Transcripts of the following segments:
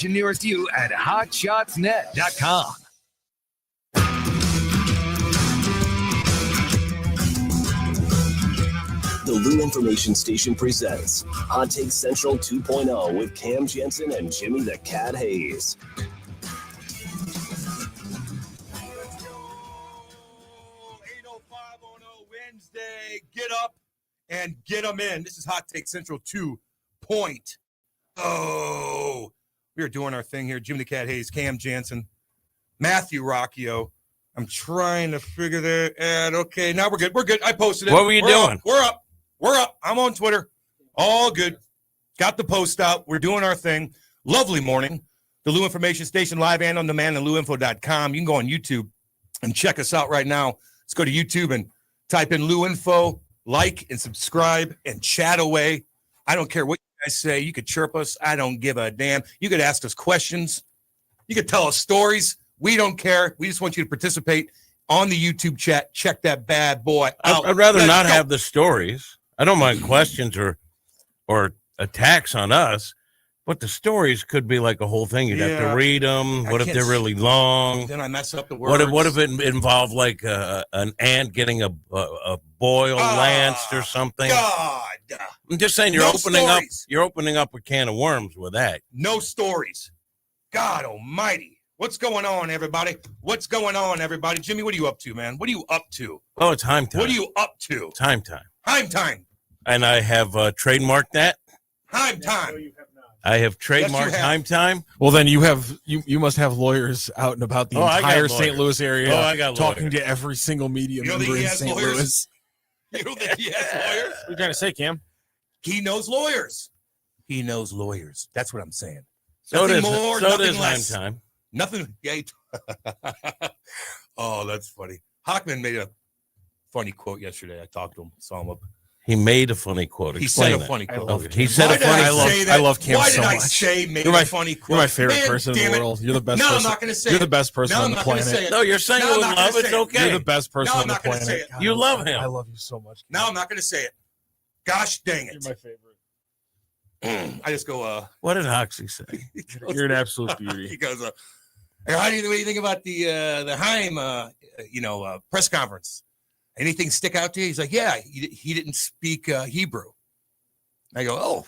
Nearest you at hotshotsnet.com. The Lou Information Station presents Hot Take Central 2.0 with Cam Jensen and Jimmy the Cat Hayes. Let's go. 8:05 Wednesday. Get up and get them in. This is Hot Take Central 2.0. We are doing our thing here. Jimmy the Cat Hayes, Cam Jensen, Matthew Rocchio. I'm trying to figure that out. Okay, now we're good. We're good. I posted it. What were you doing? Up. We're up. We're up. I'm on Twitter. All good. Got the post out. We're doing our thing. Lovely morning. The Lou Information Station live and on demand at louinfo.com. You can go on YouTube and check us out right now. Let's go to YouTube and type in Lou Info, like and subscribe and chat away. I don't care what you guys say. You could chirp us. I don't give a damn. You could ask us questions. You could tell us stories. We don't care. We just want you to participate on the YouTube chat. Check that bad boy out. I'd rather not have the stories. I don't mind questions or attacks on us, but the stories could be like a whole thing. You'd have to read them. What if they're really long? Then I mess up the words. What if it involved like an ant getting a boil lanced or something? God. I'm just saying you're opening up a can of worms with that. No stories. God almighty. What's going on, everybody? What's going on, everybody? Jimmy, what are you up to, man? What are you up to? Oh, it's Chaim Time. What are you up to? Chaim Time. Chaim Time. And I have trademarked that. Chaim Time. I have trademarked Chaim Time. Well, then you must have lawyers out and about the entire St. Louis area. Oh, I got talking lawyers. to every single media member in St. Louis. You don't think he has lawyers? What are you trying to say, Cam? He knows lawyers. He knows lawyers. That's what I'm saying. So Nothing does more, so nothing does less. Chaim Time. Nothing. Yeah. Oh, that's funny. Hockman made a funny quote yesterday. I talked to him, saw him up. He made a funny quote. He Explain said a that. funny quote. Okay. He said Why a funny did quote. say that? I love Cam Why so did I much. say made You're a funny quote? You're my favorite Man, person in damn the it. world. You're the best No, I'm person. not going to say You're it. the best person No, on I'm the not gonna say planet. it. No, you're saying No, it I'm with not gonna love. It's say it. okay. You're the best person No, I'm on the not gonna say planet. it. God, You love him. I love you so much. No, I'm not going to say it. Gosh dang You're it. my favorite. I just go, What did Hoxie say? You're an absolute beauty. he goes, hey, what do you think about the Chaim, press conference? Anything stick out to you? He's like, yeah, he didn't speak Hebrew. I go, oh,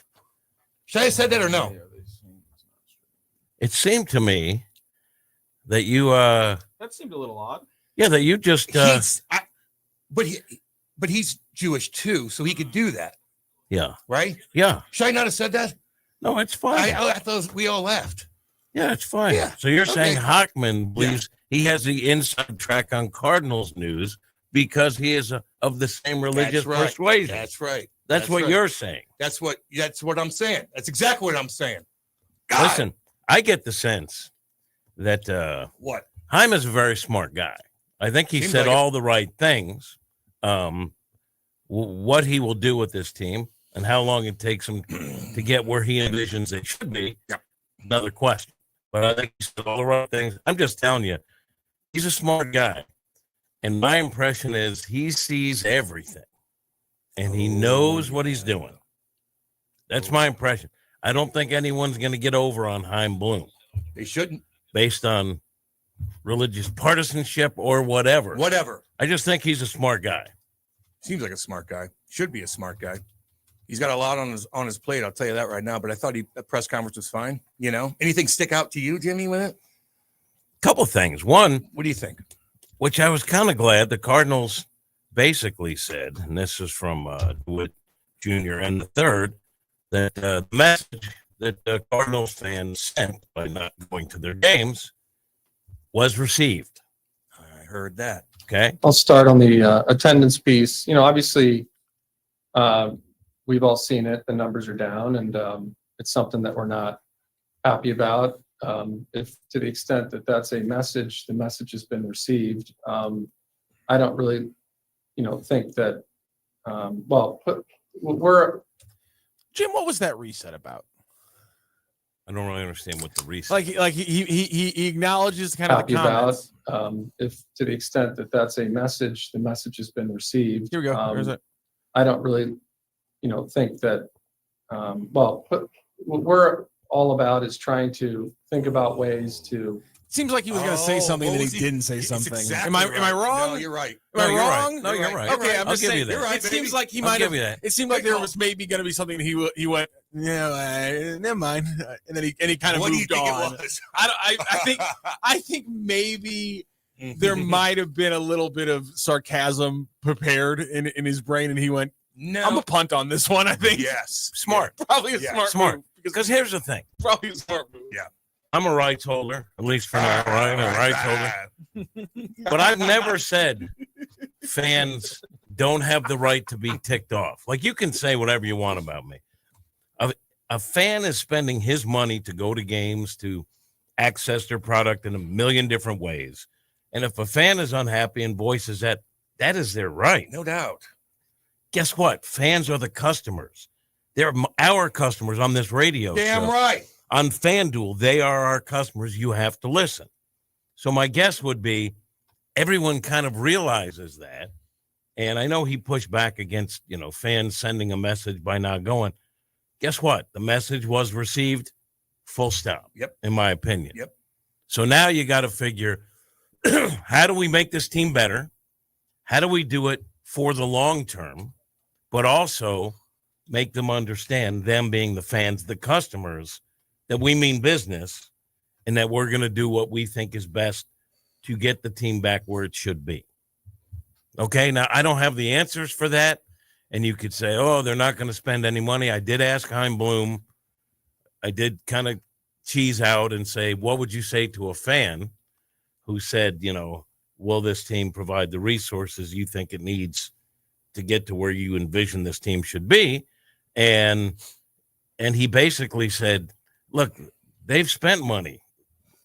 should I have said that or no? It seemed to me that you That seemed a little odd. yeah, that you just But he's Jewish too, so he could do that, yeah. right? Yeah. Should I not have said that? No, it's fine. I thought we all laughed. Yeah, it's fine. Yeah, So you're okay. saying Hockman believes he has the inside track on Cardinals news because he is of the same religious That's right. persuasion. That's right. That's what right. you're saying. That's what I'm saying. That's exactly what I'm saying. God. Listen, I get the sense that What? Chaim is a very smart guy. I think he Seems said like all the right things. What he will do with this team and how long it takes him to get where he envisions they should be, Yep. another question. But I think he said all the right things. I'm just telling you, he's a smart guy. And my impression is he sees everything. And he knows what he's doing. That's my impression. I don't think anyone's going to get over on Chaim Bloom They shouldn't. based on religious partisanship or whatever. Whatever. I just think he's a smart guy. Seems like a smart guy. Should be a smart guy. He's got a lot on his plate. I'll tell you that right now. But I thought that press conference was fine. You know, anything stick out to you, Jimmy, with it? Couple things. One, What do you think? which I was kind of glad the Cardinals basically said, and this is from DeWitt Jr. and the third, that the message that the Cardinals fans sent by not going to their games was received. I heard that. Okay. I'll start on the attendance piece. You know, obviously, we've all seen it. The numbers are down, and it's something that we're not happy about. If to the extent that that's a message, the message has been received. I don't really, think that. We're Jim, what was that reset about? I don't really understand what the reason. Like he acknowledges kind of happy the about. comments. If to the extent that that's a message, the message has been received. Here we go. Here's it. I don't really, think that. We're all about is trying to think about ways to. Seems like he was going to say something that he didn't say something. Am I wrong? No, you're right. Am I wrong? Right. No, you're right. Okay, I'm I'll just give saying. you that. You're right, It seems like he I'll might give have. you that. It seemed like there was maybe going to be something. He went, yeah, never mind, and then he kind of What do you moved think on. it was? I think maybe there might have been a little bit of sarcasm prepared in his brain, and he went, No. I'm a punt on this one. I think. Yes. Smart. Probably a Yeah, smart move, Because here's the thing. probably a smart move. Yeah. I'm a rights holder, at least for now, right? I'm a rights holder. But I've never said fans don't have the right to be ticked off. Like, you can say whatever you want about me. A fan is spending his money to go to games, to access their product in a million different ways. And if a fan is unhappy and voices that is their right. No doubt. Guess what? Fans are the customers. They're our customers on this radio Damn show. right. On FanDuel, they are our customers. You have to listen. So my guess would be everyone kind of realizes that. And I know he pushed back against, fans sending a message by not going. Guess what? The message was received, full stop. Yep. In my opinion. Yep. So now you got to figure, how do we make this team better? How do we do it for the long term, but also make them understand, them being the fans, the customers, that we mean business and that we're going to do what we think is best to get the team back where it should be. Okay, now I don't have the answers for that. And you could say, oh, they're not going to spend any money. I did ask Chaim Bloom. I did kind of cheese out and say, what would you say to a fan who said, will this team provide the resources you think it needs to get to where you envision this team should be? And he basically said, look, they've spent money.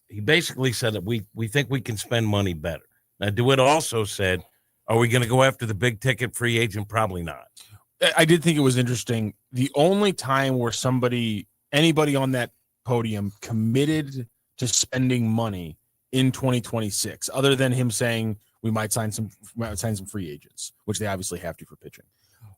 He basically said that we think we can spend money better. Now, DeWitt also said, are we going to go after the big ticket free agent? Probably not. I did think it was interesting. The only time where anybody on that podium committed to spending money in 2026, other than him saying we might sign some free agents, which they obviously have to for pitching.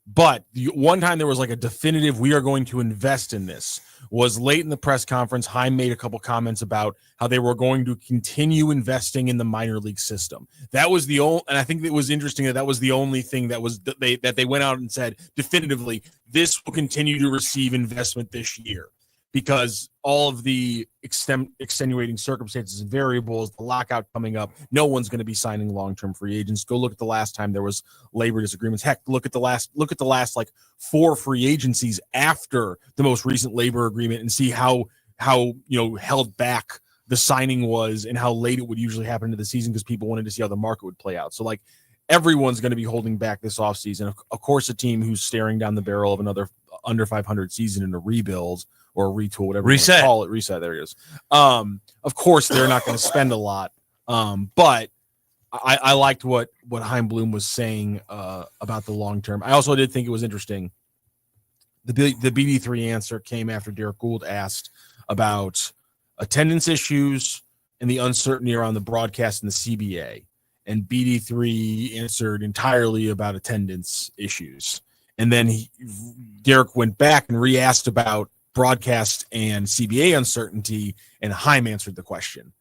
But the one time there was like a definitive, we are going to invest in this, was late in the press conference. Chaim made a couple comments about how they were going to continue investing in the minor league system. That was the only, and I think it was interesting that was the only thing that they went out and said definitively, this will continue to receive investment this year, because all of the extenuating circumstances and variables, the lockout coming up, no one's going to be signing long-term free agents. Go look at the last time there was labor disagreements. Heck, look at the last like 4 free agencies after the most recent labor agreement and see how held back the signing was and how late it would usually happen into the season because people wanted to see how the market would play out. So like everyone's going to be holding back this offseason. Of course, a team who's staring down the barrel of another under 500 season in a rebuild or a retool, whatever you want to call it. Reset. There it is. Of course, they're not going to spend a lot. But I liked what Chaim Bloom was saying about the long term. I also did think it was interesting. The BD3 answer came after Derek Gould asked about attendance issues and the uncertainty around the broadcast and the CBA. And BD3 answered entirely about attendance issues. And then Derek went back and re-asked about broadcast and CBA uncertainty, and Chaim answered the question.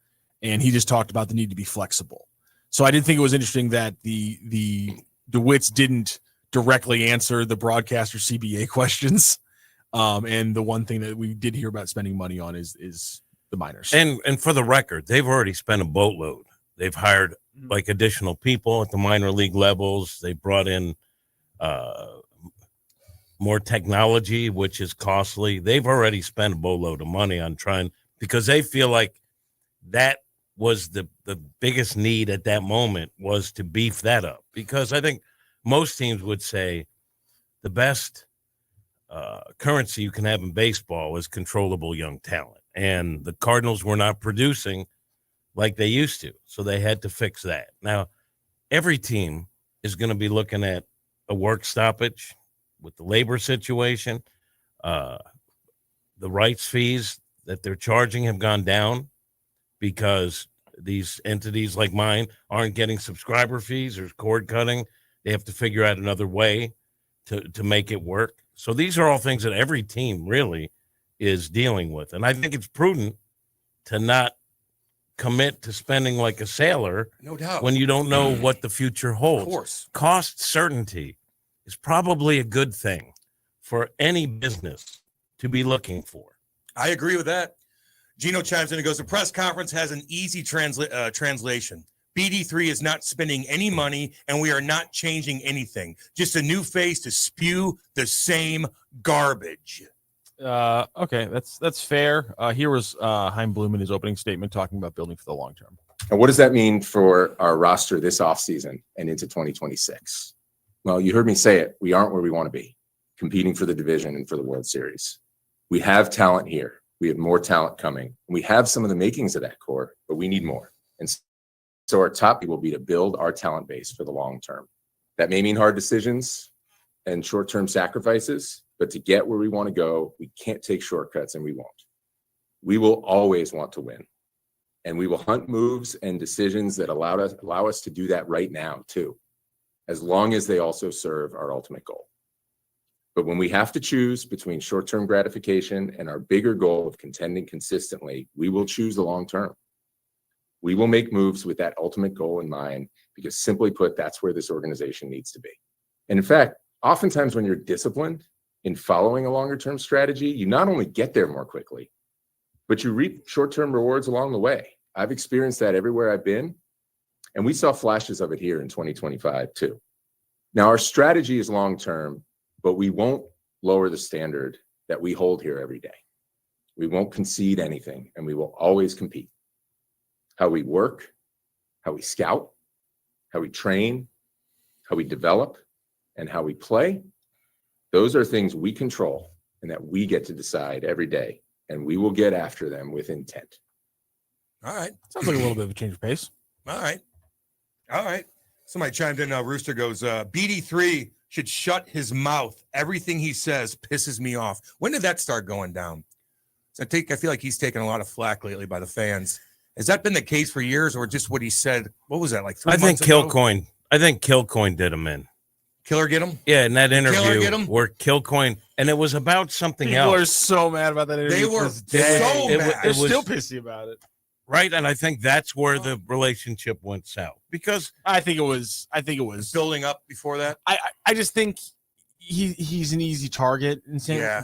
And he just talked about the need to be flexible. So I did think it was interesting that the DeWitts didn't directly answer the broadcast or CBA questions. And the one thing that we did hear about spending money on is the minors. And for the record, they've already spent a boatload. They've hired like additional people at the minor league levels. They brought in more technology, which is costly. They've already spent a boatload of money on trying, because they feel like that was the biggest need at that moment, was to beef that up. Because I think most teams would say the best currency you can have in baseball is controllable young talent. And the Cardinals were not producing like they used to. So they had to fix that. Now, every team is going to be looking at a work stoppage with the labor situation. The rights fees that they're charging have gone down because these entities like mine aren't getting subscriber fees or cord cutting. They have to figure out another way to make it work. So these are all things that every team really is dealing with. And I think it's prudent to not commit to spending like a sailor No doubt. when you don't know what the future holds. Of course. Cost certainty is probably a good thing for any business to be looking for. I agree with that. Gino chimes in and goes, the press conference has an easy translation. BD3 is not spending any money, and we are not changing anything. Just a new face to spew the same garbage. Okay, that's fair. Here was Chaim Bloom in his opening statement talking about building for the long term. And what does that mean for our roster this offseason and into 2026? Well, you heard me say it. We aren't where we want to be, competing for the division and for the World Series. We have talent here. We have more talent coming. We have some of the makings of that core, but we need more. And so our top will be to build our talent base for the long term. That may mean hard decisions and short-term sacrifices, but to get where we want to go, we can't take shortcuts, and we won't. We will always want to win, and we will hunt moves and decisions that allow us to do that right now too, as long as they also serve our ultimate goal. But when we have to choose between short-term gratification and our bigger goal of contending consistently, we will choose the long term. We will make moves with that ultimate goal in mind, because simply put, that's where this organization needs to be. And in fact, oftentimes when you're disciplined in following a longer term strategy, you not only get there more quickly, but you reap short-term rewards along the way. I've experienced that everywhere I've been, and we saw flashes of it here in 2025 too. Now, our strategy is long-term, but we won't lower the standard that we hold here every day. We won't concede anything, and we will always compete. How we work, how we scout, how we train, how we develop, and how we play, those are things we control and that we get to decide every day, and we will get after them with intent. All right. Sounds like a little bit of a change of pace. All right. Somebody chimed in. Rooster goes, BD3 should shut his mouth. Everything he says pisses me off. When did that start going down? So I feel like he's taken a lot of flack lately by the fans. Has that been the case for years, or just what he said? What was that, like 3 months ago? I think Kilcoin did him in. Killer get him? Yeah, in that interview Killer get him? where Kilcoin, and it was about something People else. are so mad about that interview. They were to this so day. mad. They're It was- still pissy about it. Right, and I think that's where the relationship went south, because I think it was Building up before that? I just think he's an easy target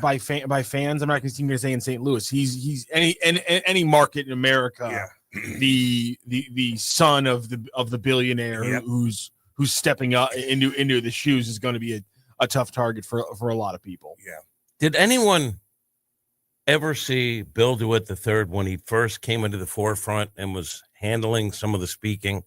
by fans. I'm not going to say in St. Louis. He's any market in America. Yeah. The son of the billionaire Yep. who's stepping up into the shoes is going to be a tough target for a lot of people. Yeah. did anyone ever see Bill DeWitt III when he first came into the forefront and was handling some of the speaking?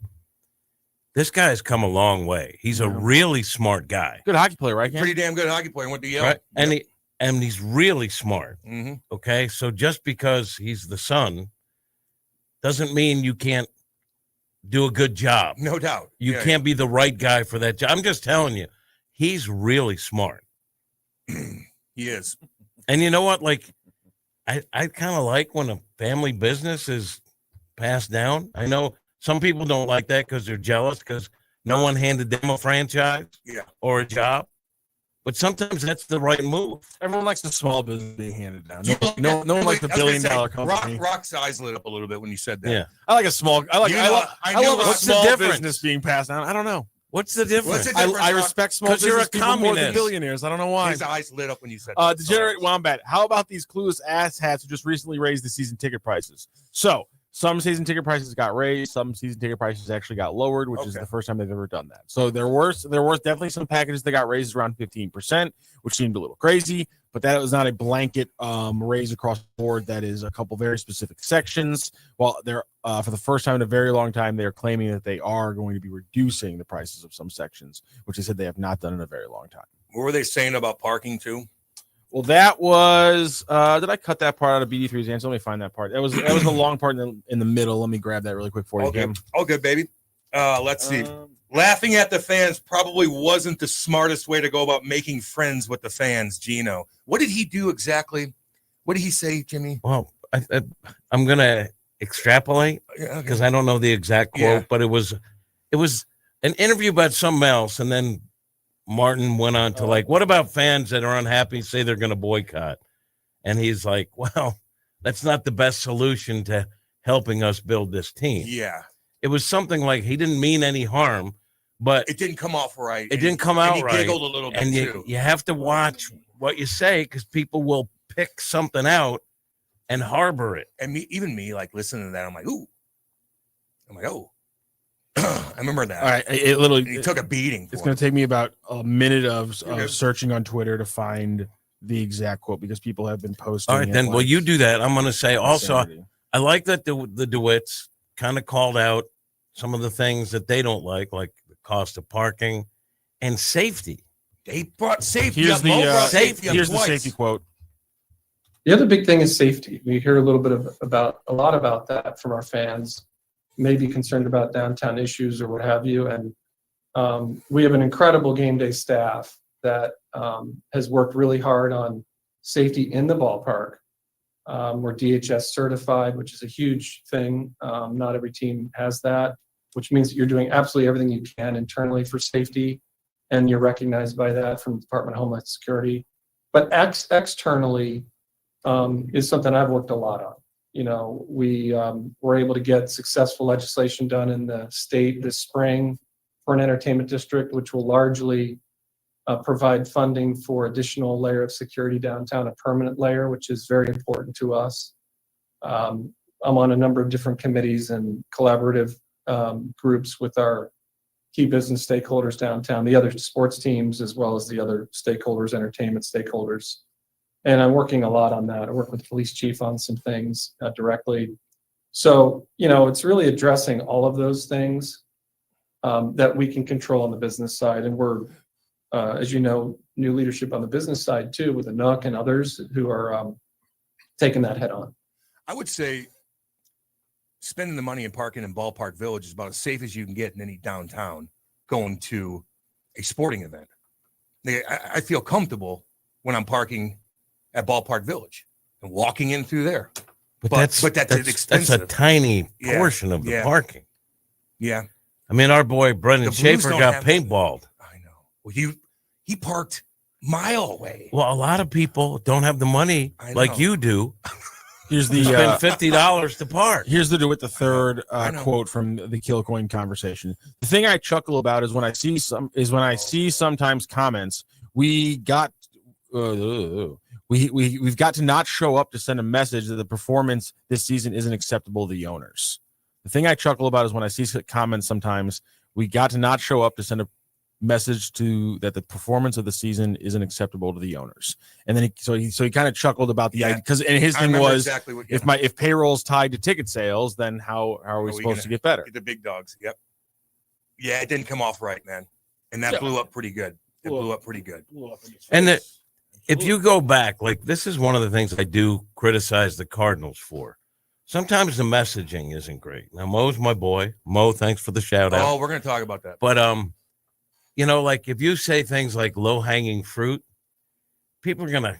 This guy has come a long way. He's a really smart guy. Good hockey player, right? Cam? Pretty damn good hockey player. Went to Yale. Right? And he's really smart. Mm-hmm. Okay. So just because he's the son doesn't mean you can't do a good job. No doubt. You can't be the right guy for that job. I'm just telling you, he's really smart. He is. And you know what? Like, I kind of like when a family business is passed down. I know some people don't like that because they're jealous because no one handed them a franchise or a job. But sometimes that's the right move. Everyone likes the small business being handed down. No one likes the $1 billion company. Rock's eyes lit up a little bit when you said that. Yeah. I like a small. I love a what's the small difference? business being passed down. I don't know. What's the difference? I respect small 'Cause you're business a people more than communist. billionaires. I don't know why. His eyes lit up when you said that. Degenerate Wombat. How about these clueless asshats who just recently raised the season ticket prices? So some season ticket prices got raised, some season ticket prices actually got lowered, which is the first time they've ever done that. So there were definitely some packages that got raised around 15%, which seemed a little crazy, but that was not a blanket raise across the board. That is a couple very specific sections. Well, they're for the first time in a very long time, they're claiming that they are going to be reducing the prices of some sections, which they said they have not done in a very long time. What were they saying about parking too? Well, that was. Did I cut that part out of BD3's answer? Let me find that part. That was the long part in the middle. Let me grab that really quick for you, Kim. All good, baby. Let's see. Laughing at the fans probably wasn't the smartest way to go about making friends with the fans, Gino. What did he do exactly? What did he say, Jimmy? Well, I'm going to extrapolate because I don't know the exact quote, but it was an interview about something else. And then Martin went on to what about fans that are unhappy, say they're going to boycott? And he's like, well, that's not the best solution to helping us build this team. Yeah. It was something like he didn't mean any harm, but It didn't come off right. It didn't come out he right. giggled a little bit, and too. you have to watch what you say because people will pick something out and harbor it. And even me, like, listening to that, I'm like, ooh. I'm like, oh. I remember that. All right, it literally He took a beating. It's going to take me about a minute of Okay. searching on Twitter to find the exact quote because people have been posting. All right, it then, like well, you do that. I'm going to say also, insanity. I like that the DeWitts kind of called out some of the things that they don't like the cost of parking and safety. They brought safety Here's up. the Mo brought safety up here's the twice. safety quote. The other big thing is safety. We hear a little bit a lot about that from our fans, maybe concerned about downtown issues or what have you. And we have an incredible game day staff that has worked really hard on safety in the ballpark. We're DHS certified, which is a huge thing. Not every team has that, which means that you're doing absolutely everything you can internally for safety, and you're recognized by that from the Department of Homeland Security. But externally is something I've worked a lot on. You know, we were able to get successful legislation done in the state this spring for an entertainment district, which will largely provide funding for additional layer of security downtown, a permanent layer, which is very important to us. I'm on a number of different committees and collaborative groups with our key business stakeholders downtown, the other sports teams, as well as the other stakeholders, entertainment stakeholders. And I'm working a lot on that. I work with the police chief on some things directly. So, you know, it's really addressing all of those things that we can control on the business side. And we're, as you know, new leadership on the business side too, with Anook and others who are taking that head on. I would say spending the money in parking in Ballpark Village is about as safe as you can get in any downtown going to a sporting event. I feel comfortable when I'm parking at Ballpark Village and walking in through there. But that's expensive. That's a tiny Yeah, portion of the yeah. parking. Yeah, I mean, our boy Brendan The Blues Schaefer don't got have- paintballed. I know. Well, he parked mile away. Well, a lot of people don't have the money I like know. you do. Here's You the spend $50 to park. here's the DeWitt the third I know. quote from the Kilcoin conversation. The thing I chuckle about is when I see sometimes comments. We've got to not show up to send a message that the performance this season isn't acceptable to the owners. The thing I chuckle about is when I see comments sometimes, we got to not show up to send a message that the performance of the season isn't acceptable to the owners. And then he kind of chuckled about the idea because and his I thing remember was exactly what, if payroll's tied to ticket sales, then how are we supposed to get better? the big dogs. Yep. Yeah, it didn't come off right, man, and that Yeah. blew up pretty good. It blew up pretty good. And if you go back, like this is one of the things I do criticize the Cardinals for. Sometimes the messaging isn't great. Now, Mo's my boy. Mo, thanks for the shout out. Oh, we're gonna talk about that. But you know, like if you say things like low hanging fruit, people are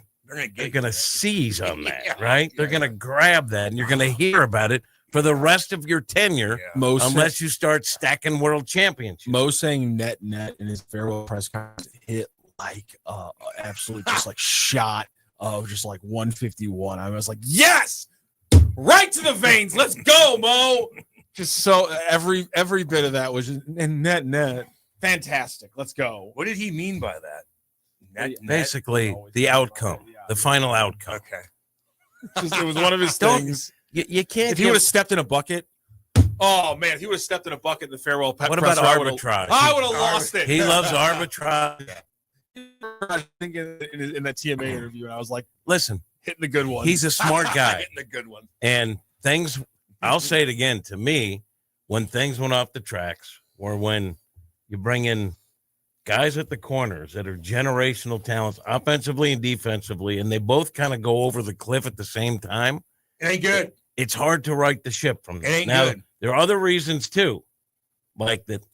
they're gonna seize on that, Yeah, right? They're gonna grab that, and you're gonna hear about it for the rest of your tenure, Yeah. unless you start stacking world championships. Mo saying net in his farewell press conference hit like absolutely just like shot of just like 151. I was like, yes, right to the veins. Let's go, Mo. Just so every bit of that was just net. Fantastic. Let's go. What did he mean by that? Net? Basically, the outcome, the final outcome. Okay. Just, it was one of his Don't- things. You can't. If he would have stepped in a bucket, oh man, if he would have stepped in a bucket in the farewell What press, about I would've- arbitrage? I would have lost it. He loves arbitrage. I think in that TMA interview, and I was like Listen, hitting the good one. he's a smart guy, Hitting the good one. and things. I'll say it again. To me, when things went off the tracks, or when you bring in guys at the corners that are generational talents, offensively and defensively, and they both kind of go over the cliff at the same time, It ain't good. it's hard to right the ship from It that. ain't Now, good. there are other reasons too, like that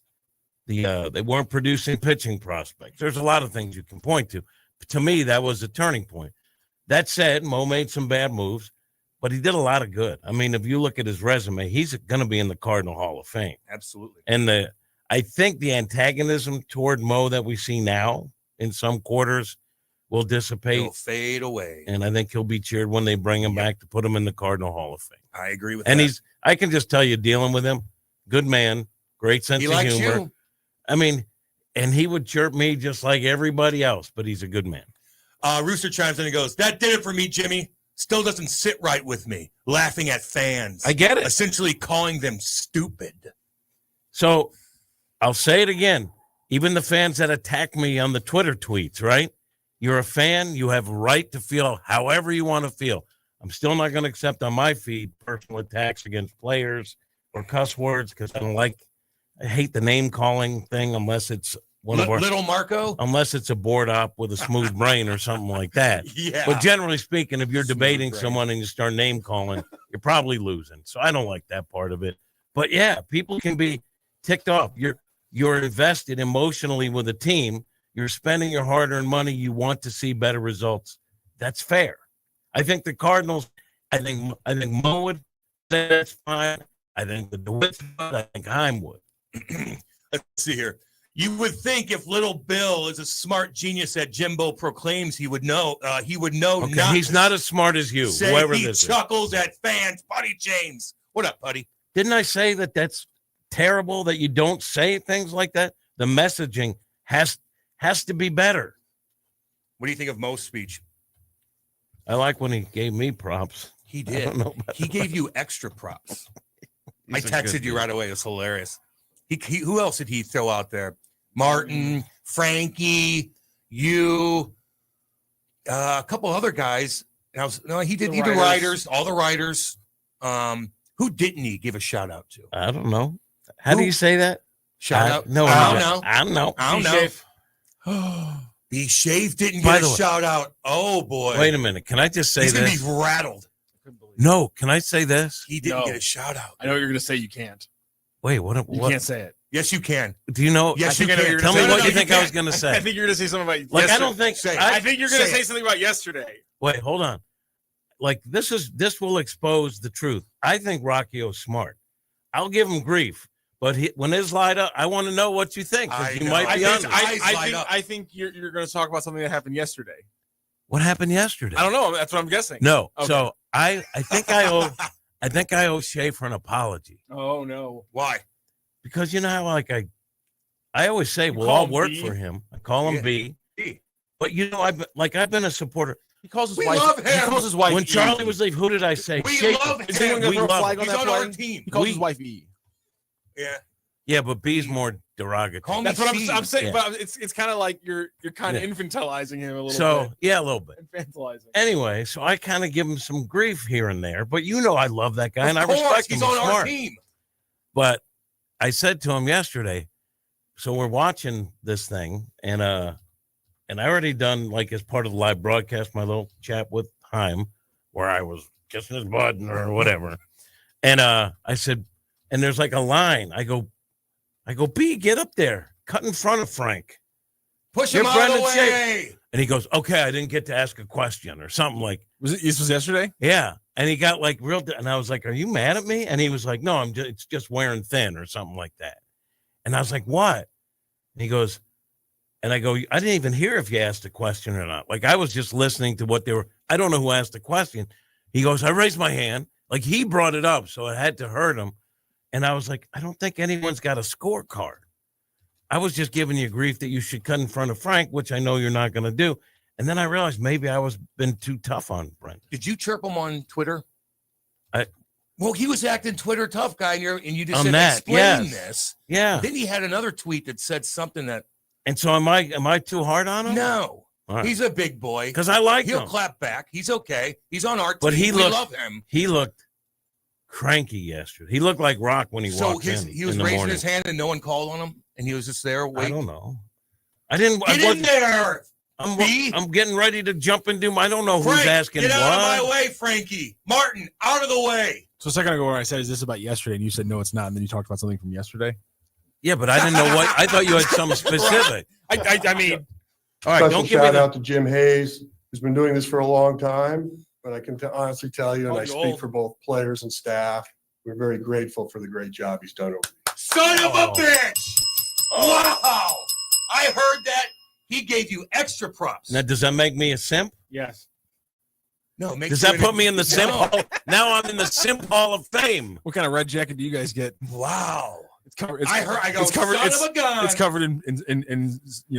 they weren't producing pitching prospects. There's a lot of things you can point to. But to me, that was a turning point. That said, Mo made some bad moves, but he did a lot of good. I mean, if you look at his resume, he's going to be in the Cardinal Hall of Fame. Absolutely. And I think the antagonism toward Mo that we see now in some quarters will dissipate. He'll fade away. And I think he'll be cheered when they bring him back to put him in the Cardinal Hall of Fame. I agree with and that. I can just tell you, dealing with him, good man, great sense of likes humor. you. I mean, and he would chirp me just like everybody else, but he's a good man. Rooster chimes in and goes, "That did it for me, Jimmy. Still doesn't sit right with me. Laughing at fans. I get it. Essentially calling them stupid." So I'll say it again. Even the fans that attack me on the Twitter tweets, right? You're a fan. You have a right to feel however you want to feel. I'm still not going to accept on my feed personal attacks against players or cuss words because I hate the name calling thing unless it's Little Marco? Unless it's a board op with a smooth brain or something like that. Yeah. But generally speaking, if you're Smooth debating brain. someone and you start name calling, you're probably losing. So I don't like that part of it. But yeah, people can be ticked off. You're invested emotionally with a team. You're spending your hard-earned money. You want to see better results. That's fair. I think the Cardinals, I think Mo would say that's fine. I think the DeWitt would. I think Chaim would. Let's see here. You would think if little Bill is a smart genius that Jimbo proclaims he would know. He would know. Okay, not he's to not as smart as you, say whoever he this is. chuckles at fans. Buddy James, what up, buddy? Didn't I say that that's terrible that you don't say things like that? The messaging has to be better. What do you think of Mo's speech? I like when he gave me props. He I did. don't know about He gave you extra props. I He's a texted good you dude. right away. It's hilarious. Who else did he throw out there? Martin, Frankie, you, a couple other guys. He did the writers, all the writers. Who didn't he give a shout out to? I don't know. How do Who? you say that? Shout out? No, I don't know. I don't know. I don't know. B Shave didn't By get the a way- shout out. Oh boy. Wait a minute. Can I just say He's gonna this? be rattled. No. Can I say this? He didn't No. get a shout out. I know what you're going to say. You can't. Wait. What? You What? can't say it. Yes, you can. Do you know? Yes, I you think I know can. you're Tell gonna me say- what No, you no, think you I was can't. going to say. I think you're going to say something about Like, yesterday. I don't think. Say it. I think you're going to Say say it. something about yesterday. Wait, hold on. Like this will expose the truth. I think Rocchio's smart. I'll give him grief, but when his light up, I want to know what you think I because you know. might I be think- on. Eyes light up. I think you're going to talk about something that happened yesterday. What happened yesterday? I don't know. That's what I'm guessing. No. Okay. So I think I owe Schaefer an apology Oh no. Why? because you know how I always say we'll call all him work B? for him. I call him Yeah. B, B. but you know I've been a supporter. He calls his We wife. love He him. calls his wife. When E. Charlie was leaving, who did I say? We Schaefer. love Is anyone him. going We to throw a love flag him. on He's that on play? our team. He calls We- his wife E. Yeah. Yeah, but B's more derogatory. Call me That's what C. I'm saying. Yeah. But it's kind of like you're kind of Yeah. infantilizing him a little So bit. yeah, a little bit. Infantilizing. Anyway, so I kind of give him some grief here and there, but you know I love that guy and I Of course, respect him. he's He's on our smart. team. But I said to him yesterday, so we're watching this thing, and I already done like as part of the live broadcast my little chat with Chaim, where I was kissing his butt or whatever, and I said, and there's like a line. I go, B, get up there, cut in front of Frank. Push You're him out of the Brendan Schaefer. way. And he goes, okay, I didn't get to ask a question or something like, This was yesterday? yeah. And he got like real, and I was like, are you mad at me? And he was like, no, it's just wearing thin or something like that. And I was like, what? And he goes, and I go, I didn't even hear if you asked a question or not. Like I was just listening to what they were. I don't know who asked the question. He goes, I raised my hand. Like he brought it up, so it had to hurt him. And I was like, I don't think anyone's got a scorecard. I was just giving you grief that you should cut in front of Frank, which I know you're not going to do. And then I realized maybe I was been too tough on Brent. Did you chirp him on Twitter? I- Well, he was acting Twitter tough guy, and you just On said that, explain yes. this. Yeah. Then he had another tweet that said something that And so am I too hard on him? no, All right. he's a big boy. Because I like He'll him. clap back. He's okay. He's on our But team. he We looked- love him. He looked cranky yesterday. He looked like Rock when he So walked in. he was in the raising morning. his hand and no one called on him, and he was just there I waiting. don't know. I didn't. Get in there, B. I'm getting ready to jump and do. I don't know who's Frank. asking Get out of what. my way, Frankie. Martin, out of the way. So a second ago, where I said, "Is this about yesterday?" and you said, "No, it's not," and then you talked about something from yesterday. Yeah, but I didn't know what. I thought you had something specific. I mean, All right, Special don't give me shout the. out to Jim Hayes, who's been doing this for a long time. But I can honestly tell you, and Oh, I you're speak old. for both players and staff, we're very grateful for the great job he's done over the years. Son of Oh. a bitch. Wow. I heard that He gave you extra props. Now, does that make me a simp? Yes. No, it makes Does you that put me in the simp No. hall? Now I'm in the simp hall of fame. What kind of red jacket do you guys get? Wow. It's covered. I heard. I go. It's covered. Son It's, of a gun. it's covered in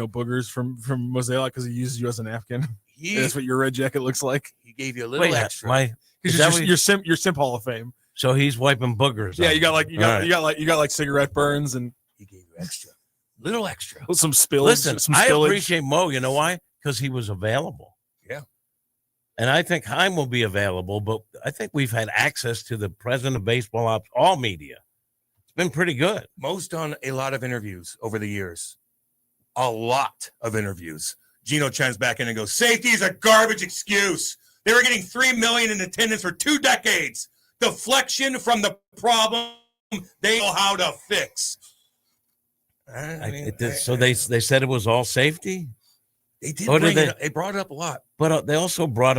boogers from Mosaic because he uses you as a napkin. That's what your red jacket looks like. He gave you a little extra. Because your simp Hall of Fame. So he's wiping boogers. Yeah, on you got me. you got like cigarette burns and He gave you extra. Little extra. some spills. Listen, some I spillage. appreciate Mo. You know why? Because he was available. Yeah. And I think Chaim will be available, but I think we've had access to the president of baseball ops, all media. It's been pretty good. Mo's done a lot of interviews over the years. A lot of interviews. Gino chimes back in and goes, safety is a garbage excuse. They were getting 3 million in attendance for 2 decades. Deflection from the problem they know how to fix. So they said it was all safety, They did Or did bring it up. They brought it up a lot. but they also brought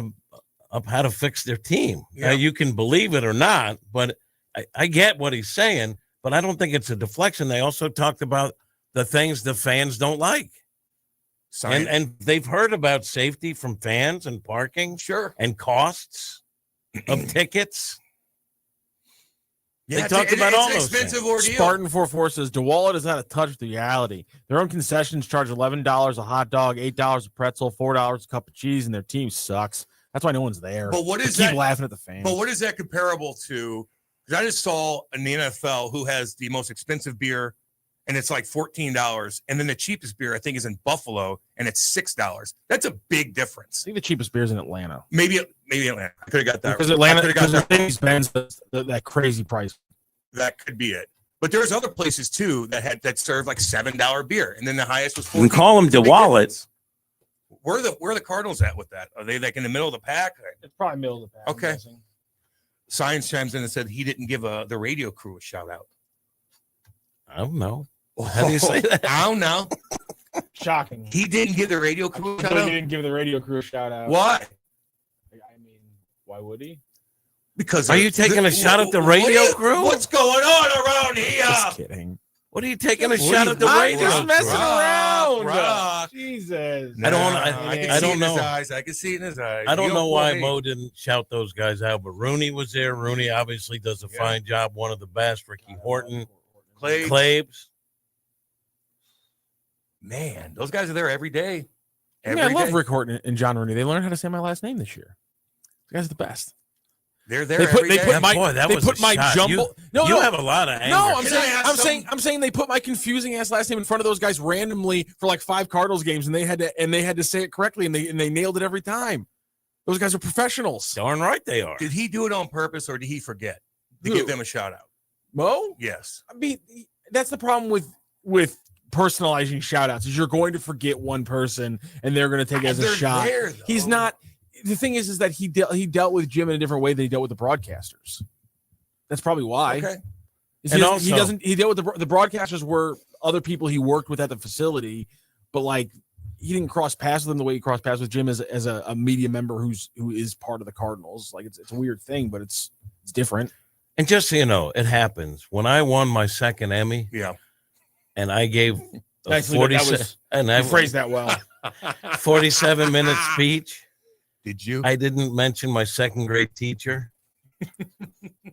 up how to fix their team. Yeah. Now, you can believe it or not, but I get what he's saying, but I don't think it's a deflection. They also talked about the things the fans don't like. And they've heard about safety from fans and parking sure. and costs of tickets. Yeah, They talked about all it's those expensive things. ordeal. Spartan 44 says DeWallet is out of touch with reality. Their own concessions charge $11 a hot dog, $8 a pretzel, $4 a cup of cheese, and their team sucks. That's why no one's there. But what They is keep that? laughing at the fans. But what is that comparable to? Because I just saw in the NFL who has the most expensive beer, and it's like $14, and then the cheapest beer I think is in Buffalo, and it's $6. That's a big I difference. think the cheapest beer is in Atlanta. Maybe Atlanta. I could have got that. Because I Atlanta, coulda got because that. Mercedes-Benz does that crazy price. That could be it. But there's other places too that serve like $7 beer, and then the highest was You can call them It's a big DeWallet. difference. Where are the Cardinals at with that? Are they like in the middle of the pack? It's probably middle of the pack. I'm Okay. guessing. Science chimes in and said he didn't give the radio crew a shout out. I don't know. How do you say that? I don't know. Shocking. He didn't give the radio crew a shout He out. didn't give the radio crew a shout out. Why? I mean, why would he? Because Are you taking a shot at the radio crew? What's going on around here? Just kidding. What are you taking a What shot are at the you- radio? I'm just messing crew? around. Rock. Jesus. I don't wanna- I can I see don't it in know. his eyes. I can see it in his eyes. I don't You know why play. Mo didn't shout those guys out, but Rooney was there. Rooney obviously does a Yeah. fine job, one of the best. Ricky Horton, Clay. Claves. Man, those guys are there every day. I Every love day. Rick Horton and John Rooney. They learned how to say my last name this year. You guys are the best. They're there They put every they day. put my Boy, that they was put a my shot. jumble. No, You no. have a lot of anger. No, I'm Can I saying, ask I'm saying they put my confusing ass last name in front of those guys randomly for like 5 Cardinals games, and they had to say it correctly, and they nailed it every time. Those guys are professionals. Darn right they are. Did he do it on purpose or did he forget to Who? give them a shout out? Mo, Yes. I mean, that's the problem with personalizing shout outs is you're going to forget one person and they're going to take it as a They're shot. there, though. He's not. The thing is that he dealt with Jim in a different way than he dealt with the broadcasters. That's probably why. Okay. Is And he, also- he doesn't. He dealt with the broadcasters were other people he worked with at the facility, but like he didn't cross paths with them the way he crossed paths with Jim as a media member who is part of the Cardinals. Like it's a weird thing, but it's different. And just so you know, it happens. When I won my second Emmy Yeah. and I gave a Actually, 47 and You I phrased that well. 47-minute speech, Did you? I didn't mention my second grade teacher.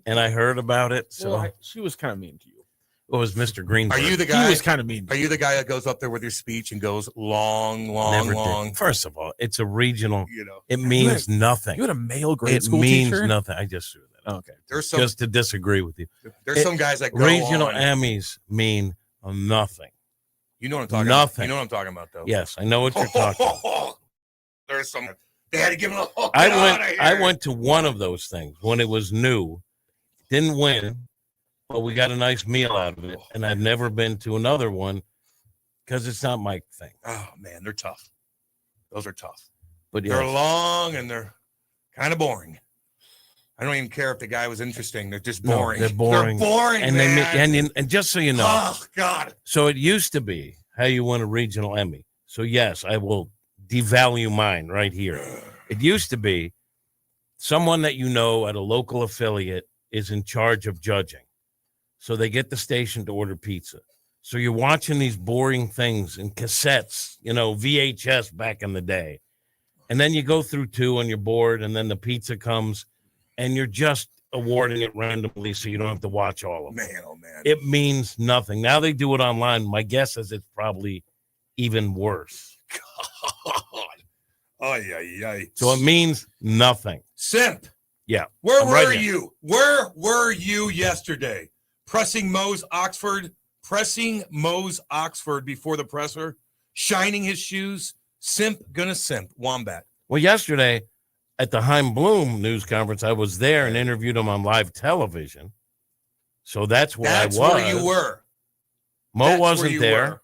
And I heard about it. So Well, she was kind of mean to you. it was Mr. Greenberg. Are you the He guy? was kind of mean. Are you the guy that goes up there with your speech and goes long, Never long? did. First of all, it's a regional. You know, It means nothing. You had a male grade It school means teacher. nothing. I just threw that out. Okay. there's some Just to disagree with you. there's some guys that go Regional on. Emmys mean nothing. You know what I'm talking Nothing. about. You know what I'm talking about, though. Yes, I know what you're talking about. There's some. They had to give him a. I went to one of those things when it was new. Didn't win, but we got a nice meal out of it. And I've never been to another one because it's not my thing. Oh man, they're tough. Those are tough. But They're yeah, long and they're kind of boring. I don't even care if the guy was interesting. They're just No, boring. they're boring. They're boring, and man. and just so you know, Oh God. so it used to be how you win a regional Emmy. So yes, I will devalue mine right here. It used to be someone that you know at a local affiliate is in charge of judging. So they get the station to order pizza. So you're watching these boring things in cassettes, VHS back in the day. And then you go through 2 and you're bored, and then the pizza comes and you're just awarding it randomly so you don't have to watch all of them. Man, oh man. It means nothing. Now they do it online. My guess is it's probably even worse. God. Ay. So it means nothing. Simp. Yeah. Where I'm were right here. you? Where were you yesterday? Pressing Moe's Oxford before the presser, shining his shoes. Simp gonna simp. Wombat. Well, yesterday at the Chaim Bloom news conference, I was there and interviewed him on live television. So that's where I was. Where you were. Mo That's where wasn't you there.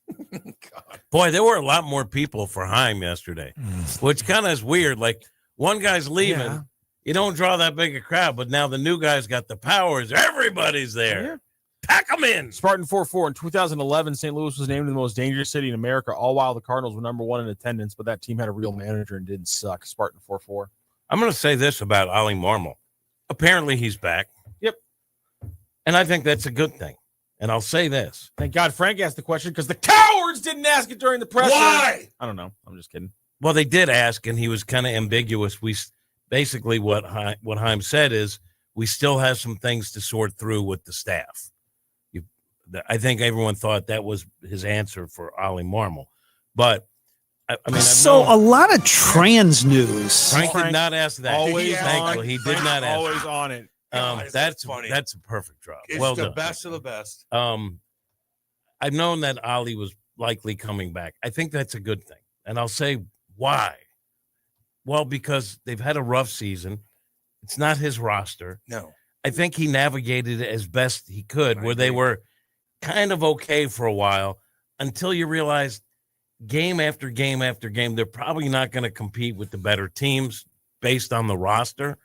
God. Boy, there were a lot more people for Chaim yesterday, which kind of is weird. Like, one guy's leaving. Yeah. You don't draw that big a crowd, but now the new guy's got the powers. Everybody's there. Yeah. Pack them in. Spartan 4-4 in 2011, St. Louis was named the most dangerous city in America, all while the Cardinals were number 1 in attendance, but that team had a real manager and didn't suck. Spartan 4-4. I'm going to say this about Ali Marmol. Apparently he's back. Yep. And I think that's a good thing. And I'll say this. Thank God Frank asked the question because the cowards didn't ask it during the press. Why? I don't know. I'm just kidding. Well, they did ask, and he was kind of ambiguous. Basically what Chaim said is we still have some things to sort through with the staff. I think everyone thought that was his answer for Ali Marmol. But, I mean, a lot of trans news. Frank did not ask that. Always Thankfully, he did not ask. Always on it. Guys, That's funny. That's a perfect drop. It's Well the done. best of the best. I've known that Ali was likely coming back. I think that's a good thing. And I'll say why. Well, because they've had a rough season. It's not his roster. No. I think he navigated it as best he could, where they were kind of okay for a while until you realize game after game after game, they're probably not going to compete with the better teams based on the roster.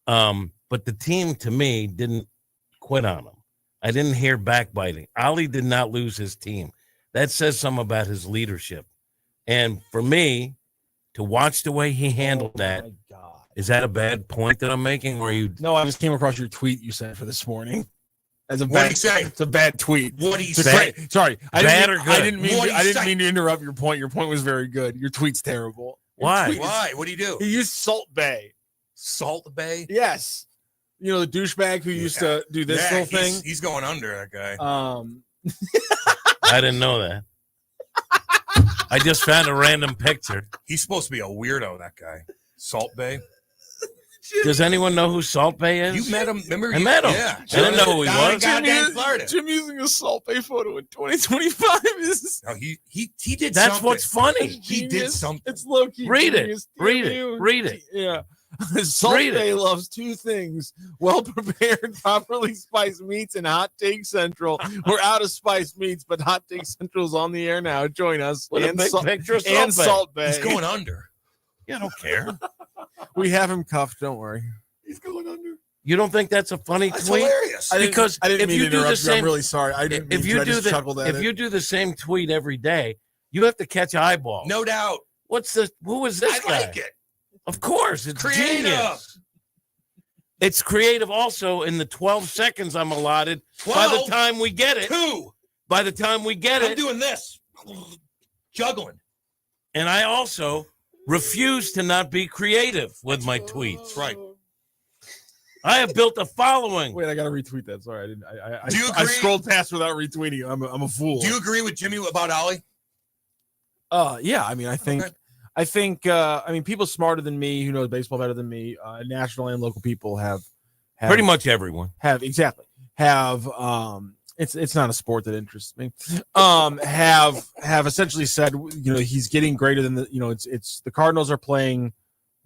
But the team, to me, didn't quit on him. I didn't hear backbiting. Ali did not lose his team. That says something about his leadership. And for me, to watch the way he handled that, My God. is that a bad point that I'm making? Or you? No, I just came across your tweet you sent for this morning. As a What'd bad, he say? It's a bad tweet. What'd he It's a say? great- Sorry, I Bad didn't, or good? I didn't mean. What'd he I didn't say? mean to interrupt your point. Your point was very good. Your tweet's terrible. Your Why? tweet is- Why? What do you do? He used Salt Bay. Salt Bay? Yes, you know the douchebag who used to do this whole thing. He's going under, that guy. I didn't know that. I just found a random picture. He's supposed to be a weirdo, that guy. Salt Bay. Does anyone know who Salt Bay is? You met him. Remember? I met him. Yeah. I didn't know who he Down in was. goddamn Florida. Jim using a Salt Bay photo in 2025 is No, he did That's something. what's funny. He did genius. something. It's low key. Read it. genius. Read it. Damn you. Read it. Yeah. Salt Read it. Bay loves 2 things: well prepared, properly spiced meats, and Hot Take Central. We're out of spiced meats, but Hot Take Central is on the air now. Join us With a and, big Salt, picture of and Salt Bay. Salt Bay. He's going under. Yeah, I don't care. We have him cuffed. Don't worry. He's going under. You don't think that's a funny That's tweet? hilarious. Because I didn't if mean you to do the interrupt you. I'm same- really sorry. I didn't. If mean you to. I do just chuckled at if it. you do the same tweet every day, you have to catch eyeballs. No doubt. Who is this I guy? like it. Of course, it's Creative. genius. It's creative also in the 12 seconds I'm allotted. By the 12? time we get it, 2. by the time we get I'm it, doing this. Juggling. and I also refuse to not be creative with my tweets. That's right. I have built a following. Wait, I gotta retweet that. Sorry, I didn't. Do you I agree? scrolled past without retweeting. I'm a fool. Do you agree with Jimmy about Ollie? Yeah. I mean, I think. Okay. I mean, people smarter than me who knows baseball better than me, national and local people have Pretty much everyone. it's not a sport that interests me. Have essentially said, he's getting greater than it's the Cardinals are playing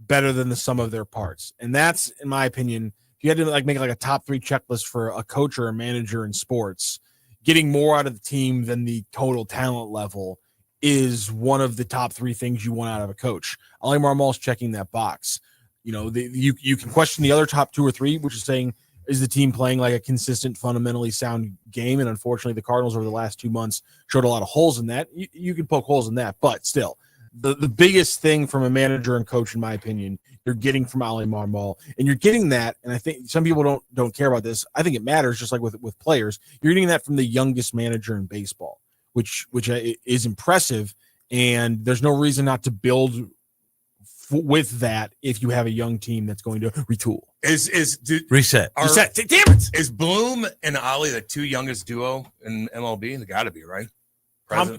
better than the sum of their parts. And that's, in my opinion, if you had to make a top 3 checklist for a coach or a manager in sports, getting more out of the team than the total talent level is one of the top 3 things you want out of a coach. Ali Marmol's checking that box. You can question the other top 2 or 3, which is saying, is the team playing like a consistent, fundamentally sound game? And unfortunately, the Cardinals over the last 2 months showed a lot of holes in that. You can poke holes in that, but still, the biggest thing from a manager and coach, in my opinion, you're getting from Ali Marmol, and you're getting that. And I think some people don't care about this. I think it matters, just like with players. You're getting that from the youngest manager in baseball, which is impressive. And there's no reason not to build with that if you have a young team that's going to retool. Reset. Damn it! Is Bloom and Ali the two youngest duo in MLB? They got to be, right?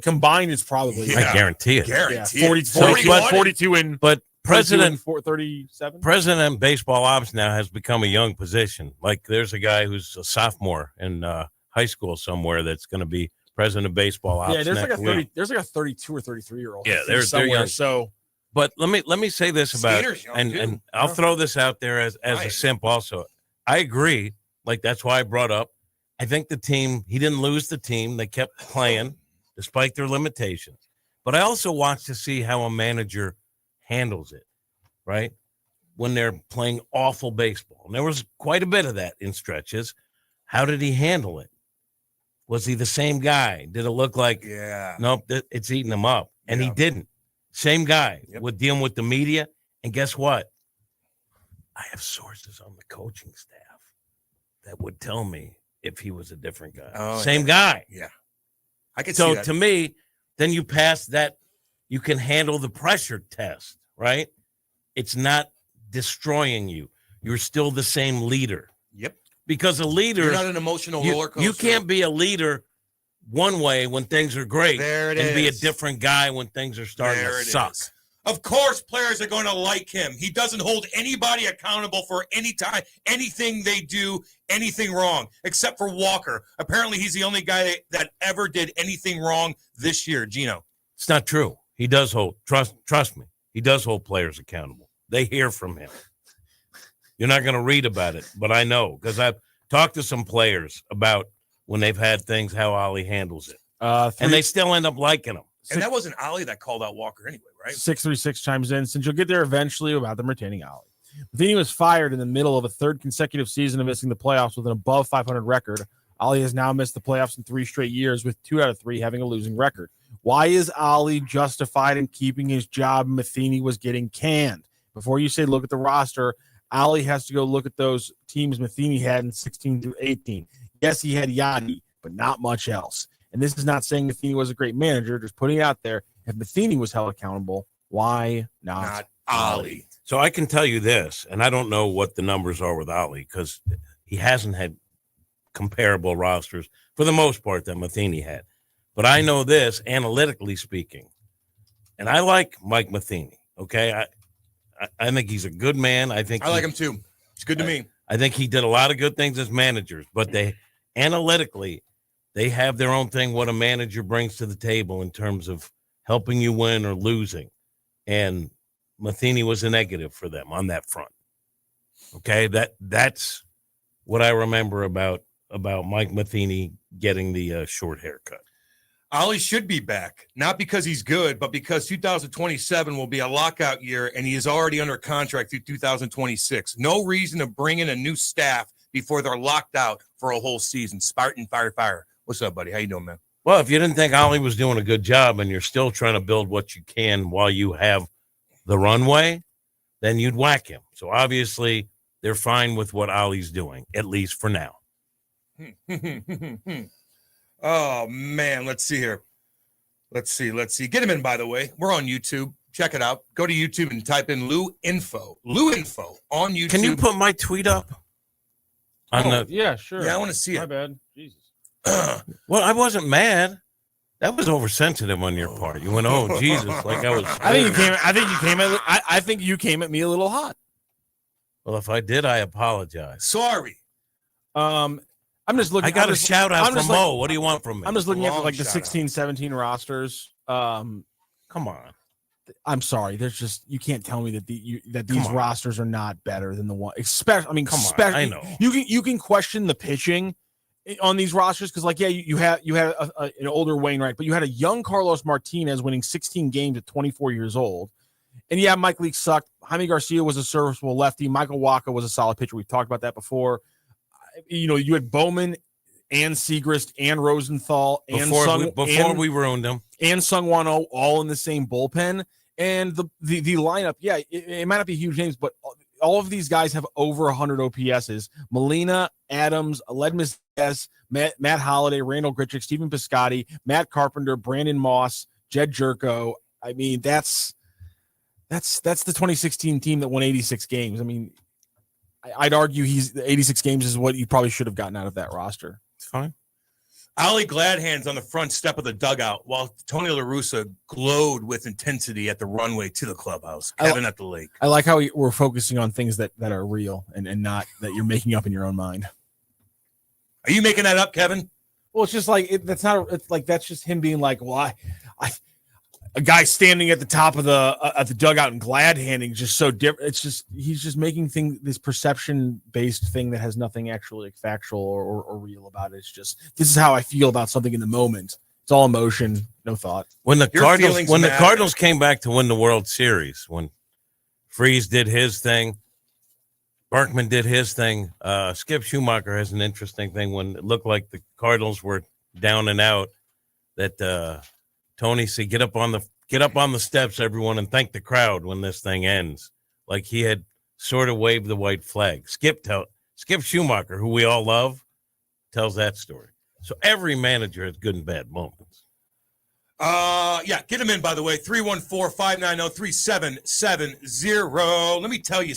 Combined, it's probably. I guarantee it. Guarantee yeah, 42 and but president 37. President baseball ops now has become a young position. Like there's a guy who's a sophomore in high school somewhere that's going to be president of baseball ops. Yeah, there's like week. there's like a 32 or 33 year old. Yeah, they're young. So, but let me say this about and I'll throw this out there as a simp also. I agree. Like that's why I brought up. I think the team, he didn't lose the team. They kept playing despite their limitations. But I also watch to see how a manager handles it, right? When they're playing awful baseball. And there was quite a bit of that in stretches. How did he handle it? Was he the same guy? Did it look like, nope, it's eating him up? And he didn't. Same guy with dealing with the media. And guess what? I have sources on the coaching staff that would tell me if he was a different guy. Same guy. Yeah. I can see so that. To me, then you pass that, you can handle the pressure test, right? It's not destroying you. You're still the same leader. Yep. Because a leader, you're not an emotional roller coaster. You can't be a leader one way when things are great and be a different guy when things are starting to suck. Of course, players are going to like him. He doesn't hold anybody accountable for anything they do, anything wrong, except for Walker. Apparently, he's the only guy that ever did anything wrong this year, Gino. It's not true. He does hold, trust me, he does hold players accountable. They hear from him. You're not going to read about it, but I know because I've talked to some players about when they've had things, how Ali handles it. And they still end up liking him. And that wasn't Ali that called out Walker anyway, right? 636 chimes in. Since you'll get there eventually about them retaining Ali. Matheny was fired in the middle of a third consecutive season of missing the playoffs with an above 500 record. Ali has now missed the playoffs in 3 straight years, with 2 out of 3 having a losing record. Why is Ali justified in keeping his job? Matheny was getting canned. Before you say look at the roster, Ali has to go look at those teams Matheny had in 16 through 18. Yes, he had Yadi, but not much else. And this is not saying Matheny was a great manager, just putting it out there. If Matheny was held accountable, why not Ali? So I can tell you this, and I don't know what the numbers are with Ali because he hasn't had comparable rosters for the most part that Matheny had. But I know this, analytically speaking, and I like Mike Matheny, okay? I think he's a good man. I like him too. It's good to me. I think he did a lot of good things as managers, but they analytically, they have their own thing, what a manager brings to the table in terms of helping you win or losing. And Matheny was a negative for them on that front. Okay, that's what I remember about Mike Matheny getting the short haircut. Ali should be back, not because he's good, but because 2027 will be a lockout year, and he is already under contract through 2026. No reason to bring in a new staff before they're locked out for a whole season. Spartan, fire. What's up, buddy? How you doing, man? Well, if you didn't think Ali was doing a good job and you're still trying to build what you can while you have the runway, then you'd whack him. So obviously they're fine with what Ali's doing, at least for now. Oh, man. Let's see here. Let's see. Get him in, by the way. We're on YouTube. Check it out. Go to YouTube and type in Lou Info. Lou Info on YouTube. Can you put my tweet up? Yeah, sure. Yeah, I want to see it. My bad. Jesus. Well, I wasn't mad. That was oversensitive on your part. You went, "Oh Jesus!" Like I was. I think you came at me a little hot. Well, if I did, I apologize. Sorry. I'm just looking. I got a shout out from Mo. What do you want from me? I'm just looking at like the 16, 17 rosters. Come on. I'm sorry. There's just you can't tell me that these rosters are not better than the one. Especially, I know you can question the pitching on these rosters because, like, yeah, you had an older Wainwright, but you had a young Carlos Martinez winning 16 games at 24 years old, and yeah, Mike Leake sucked. Jaime Garcia was a serviceable lefty. Michael Wacha was a solid pitcher. We've talked about that before. You had Bowman and Segrist and Rosenthal before we ruined them and Sungwon Oh all in the same bullpen. And the lineup, yeah, it might not be huge names, but all of these guys have over 100 OPSs. Molina, Adams, Aledmus, Matt Holloway, Randall Grichuk, Stephen Piscotty, Matt Carpenter, Brandon Moss, Jed Jerko. I mean, that's the 2016 team that won 86 games. I mean, I'd argue 86 games is what you probably should have gotten out of that roster. It's fine. Ollie Gladhand's on the front step of the dugout while Tony La Russa glowed with intensity at the runway to the clubhouse. Kevin at the lake. I like how we're focusing on things that are real and not that you're making up in your own mind. Are you making that up, Kevin? Well, it's just like that's just him being like, well, a guy standing at the top of the dugout and glad handing just so different. It's just he's just making this perception based thing that has nothing actually factual or real about it. It's just this is how I feel about something in the moment. It's all emotion, no thought. When the Cardinals came back to win the World Series, when Freese did his thing, Barkman did his thing. Skip Schumacher has an interesting thing when it looked like the Cardinals were down and out. That Tony said, "Get up on the steps, everyone, and thank the crowd when this thing ends." Like he had sort of waved the white flag. Skip Schumacher, who we all love, tells that story. So every manager has good and bad moments. Yeah, get him in, by the way, 314-590-3770. Let me tell you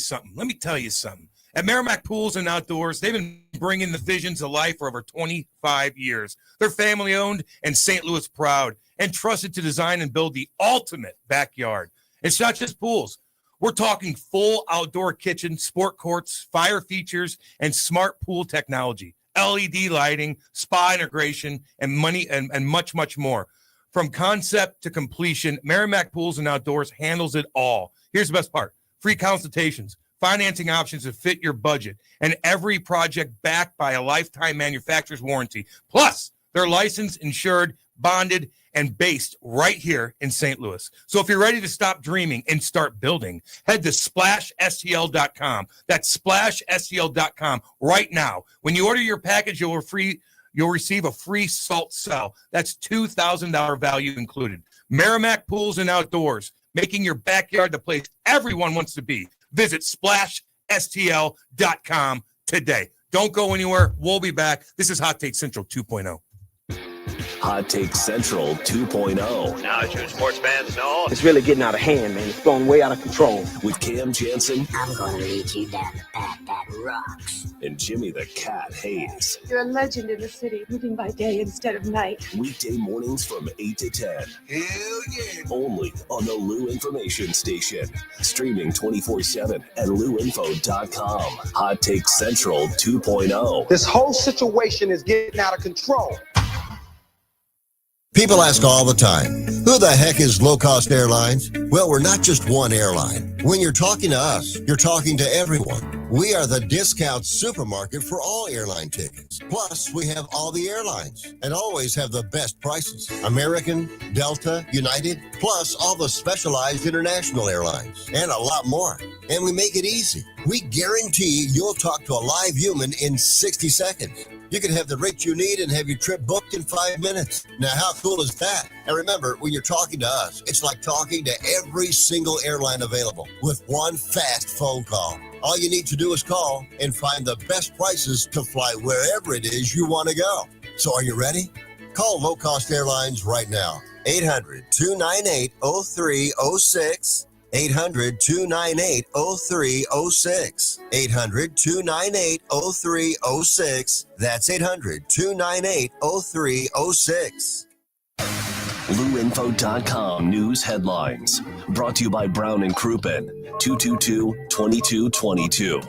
something. At Merrimack Pools and Outdoors, they've been bringing the visions to life for over 25 years. They're family-owned and St. Louis proud and trusted to design and build the ultimate backyard. It's not just pools. We're talking full outdoor kitchen, sport courts, fire features, and smart pool technology, LED lighting, spa integration, and much, much more. From concept to completion, Merrimack Pools and Outdoors handles it all. Here's the best part. Free consultations, financing options that fit your budget, and every project backed by a lifetime manufacturer's warranty. Plus, they're licensed, insured, bonded, and based right here in St. Louis. So if you're ready to stop dreaming and start building, head to splashstl.com. That's splashstl.com right now. When you order your package, you'll receive a free salt cell. That's $2,000 value included. Merrimack Pools and Outdoors, making your backyard the place everyone wants to be. Visit splashstl.com today. Don't go anywhere. We'll be back. This is Hot Take Central 2.0. Hot Take Central 2.0. Now, as you sports fans know, it's really getting out of hand, man. It's going way out of control. With Cam Jansen. I'm going to lead you down the path that rocks. And Jimmy the Cat Hayes. You're a legend in the city, moving by day instead of night. Weekday mornings from 8 to 10. Hell yeah. Only on the Lou Information Station. Streaming 24/7 at louinfo.com. Hot Take Central 2.0. This whole situation is getting out of control. People ask all the time, who the heck is Low Cost Airlines? Well, we're not just one airline. When you're talking to us, you're talking to everyone. We are the discount supermarket for all airline tickets. Plus, we have all the airlines and always have the best prices. American, Delta, United, plus all the specialized international airlines and a lot more. And we make it easy. We guarantee you'll talk to a live human in 60 seconds. You can have the rate you need and have your trip booked in 5 minutes. Now, how cool is that? And remember, when you're talking to us, it's like talking to every single airline available with one fast phone call. All you need to do is call and find the best prices to fly wherever it is you want to go. So are you ready? Call Low Cost Airlines right now. 800-298-0306. 800-298-0306. 800-298-0306. That's 800-298-0306. LouInfo.com news headlines. Brought to you by Brown and Crouppen. 222-2222.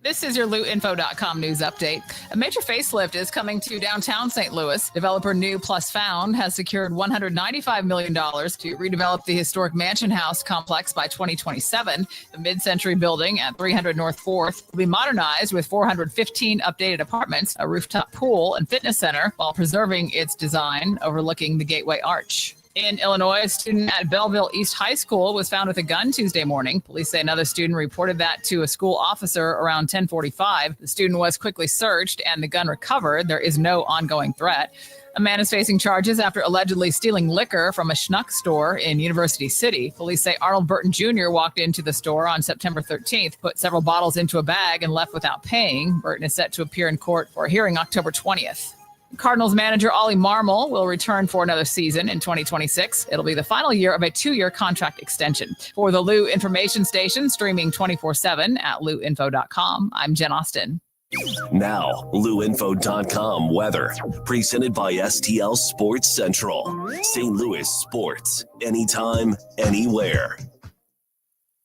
This is your LouInfo.com news update. A major facelift is coming to downtown St. Louis. Developer New Plus Found has secured $195 million to redevelop the historic Mansion House complex by 2027. The mid-century building at 300 North 4th will be modernized with 415 updated apartments, a rooftop pool, and fitness center while preserving its design overlooking the Gateway Arch. In Illinois, a student at Belleville East High School was found with a gun Tuesday morning. Police say another student reported that to a school officer around 10:45. The student was quickly searched and the gun recovered. There is no ongoing threat. A man is facing charges after allegedly stealing liquor from a schnuck store in University City. Police say Arnold Burton Jr. walked into the store on September 13th, put several bottles into a bag, and left without paying. Burton is set to appear in court for a hearing October 20th. Cardinals manager Ollie Marmol will return for another season in 2026. It'll be the final year of a 2-year contract extension. For the Lou Information Station, streaming 24/7 at louinfo.com, I'm Jen Austin. Now, louinfo.com weather, presented by STL Sports Central. St. Louis sports, anytime, anywhere.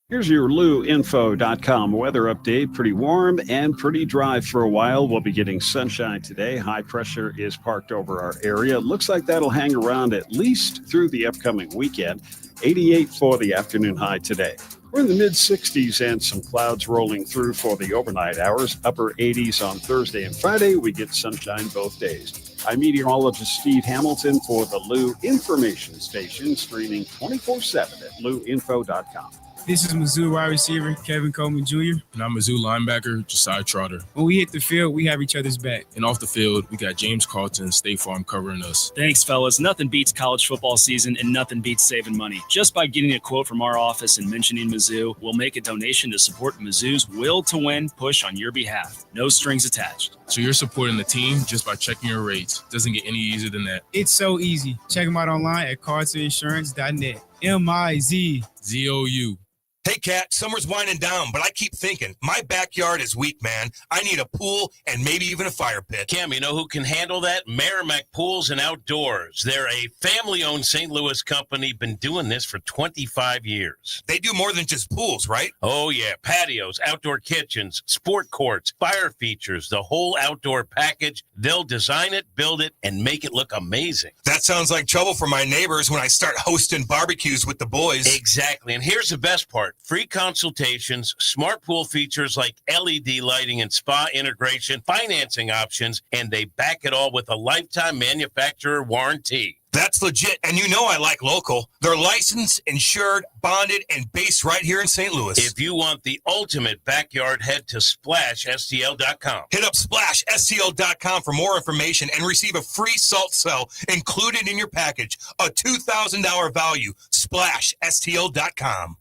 Here's your louinfo.com weather update. Pretty warm and pretty dry for a while. We'll be getting sunshine today. High pressure is parked over our area. Looks like that'll hang around at least through the upcoming weekend. 88 for the afternoon high today. We're in the mid-60s and some clouds rolling through for the overnight hours. Upper 80s on Thursday and Friday. We get sunshine both days. I'm meteorologist Steve Hamilton for the Lou Information Station, streaming 24/7 at louinfo.com. This is Mizzou wide receiver Kevin Coleman Jr. And I'm Mizzou linebacker Josiah Trotter. When we hit the field, we have each other's back. And off the field, we got James Carlton, State Farm covering us. Thanks, fellas. Nothing beats college football season and nothing beats saving money. Just by getting a quote from our office and mentioning Mizzou, we'll make a donation to support Mizzou's will to win push on your behalf. No strings attached. So you're supporting the team just by checking your rates. Doesn't get any easier than that. It's so easy. Check them out online at cartoninsurance.net. MIZZOU. Hey, Kat, summer's winding down, but I keep thinking, my backyard is weak, man. I need a pool and maybe even a fire pit. Cam, you know who can handle that? Merrimack Pools and Outdoors. They're a family-owned St. Louis company, been doing this for 25 years. They do more than just pools, right? Oh, yeah. Patios, outdoor kitchens, sport courts, fire features, the whole outdoor package. They'll design it, build it, and make it look amazing. That sounds like trouble for my neighbors when I start hosting barbecues with the boys. Exactly. And here's the best part. Free consultations, smart pool features like LED lighting and spa integration, financing options, and they back it all with a lifetime manufacturer warranty. That's legit. And you know I like local. They're licensed, insured, bonded, and based right here in St. Louis. If you want the ultimate backyard, head to SplashSTL.com. Hit up SplashSTL.com for more information and receive a free salt cell included in your package. A $2,000 value. SplashSTL.com.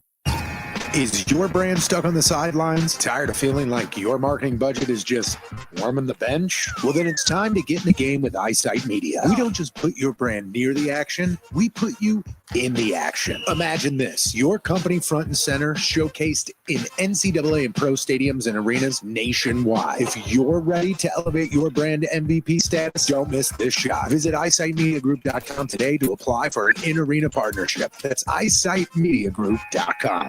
Is your brand stuck on the sidelines? Tired of feeling like your marketing budget is just warming the bench? Well, then it's time to get in the game with EyeSight Media. We don't just put your brand near the action, we put you in the action. Imagine this, your company front and center, showcased in NCAA and pro stadiums and arenas nationwide. If you're ready to elevate your brand to MVP status, don't miss this shot. Visit eyesightmediagroup.com today to apply for an in-arena partnership. That's eyesightmediagroup.com.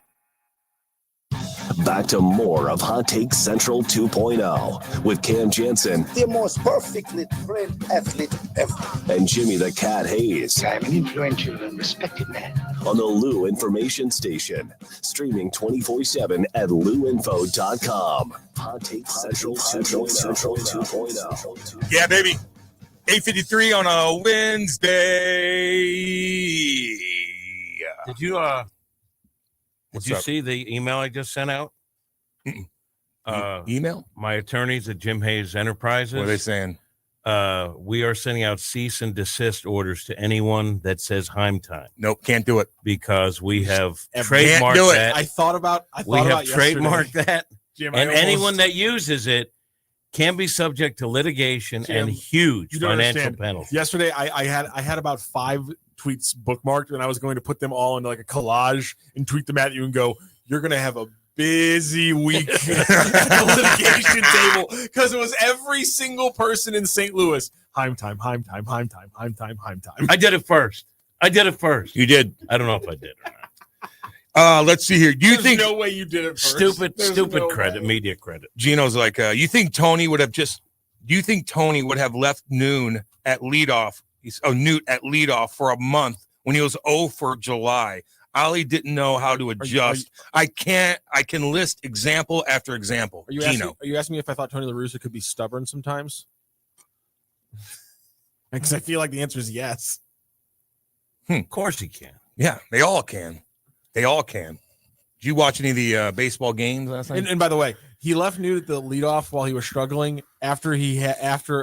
Back to more of Hot Take Central 2.0 with Cam Jansen. The most perfectly trained athlete ever. And Jimmy the Cat Hayes. I'm an influential and respected man. On the Lou Information Station. Streaming 24/7 at louinfo.com. Hot Take Central 2.0. Yeah, baby. 8:53 on a Wednesday. Did you Did you see the email I just sent out? Email? My attorneys at Jim Hayes Enterprises. What are they saying? We are sending out cease and desist orders to anyone that says Chaim Time. Nope, can't do it. Because we have Can't trademarked do it. that. I thought about trademarked that. Jim, and anyone that uses it can be subject to litigation Jim, and huge you don't financial understand. penalties. Yesterday, I had about 5 tweets bookmarked, and I was going to put them all into like a collage and tweet them at you and go, "You're going to have a busy week at the litigation table," because it was every single person in St. Louis. Chaim Time, Chaim Time, Chaim Time, Chaim Time, Chaim Time. I did it first. You did. I don't know if I did or not. Let's see here. Do you think no way you did it first? Stupid no credit, way. media credit. Gino's like, you think Tony would have left Newt at leadoff for a month when he was 0 for July? Ollie didn't know how to adjust. I can list example after example. Are you asking me if I thought Tony La Russa could be stubborn sometimes? Because I feel like the answer is yes. Of course he can. Yeah, they all can. They all can. Did you watch any of the baseball games last night? And by the way, he left Newt at the leadoff while he was struggling after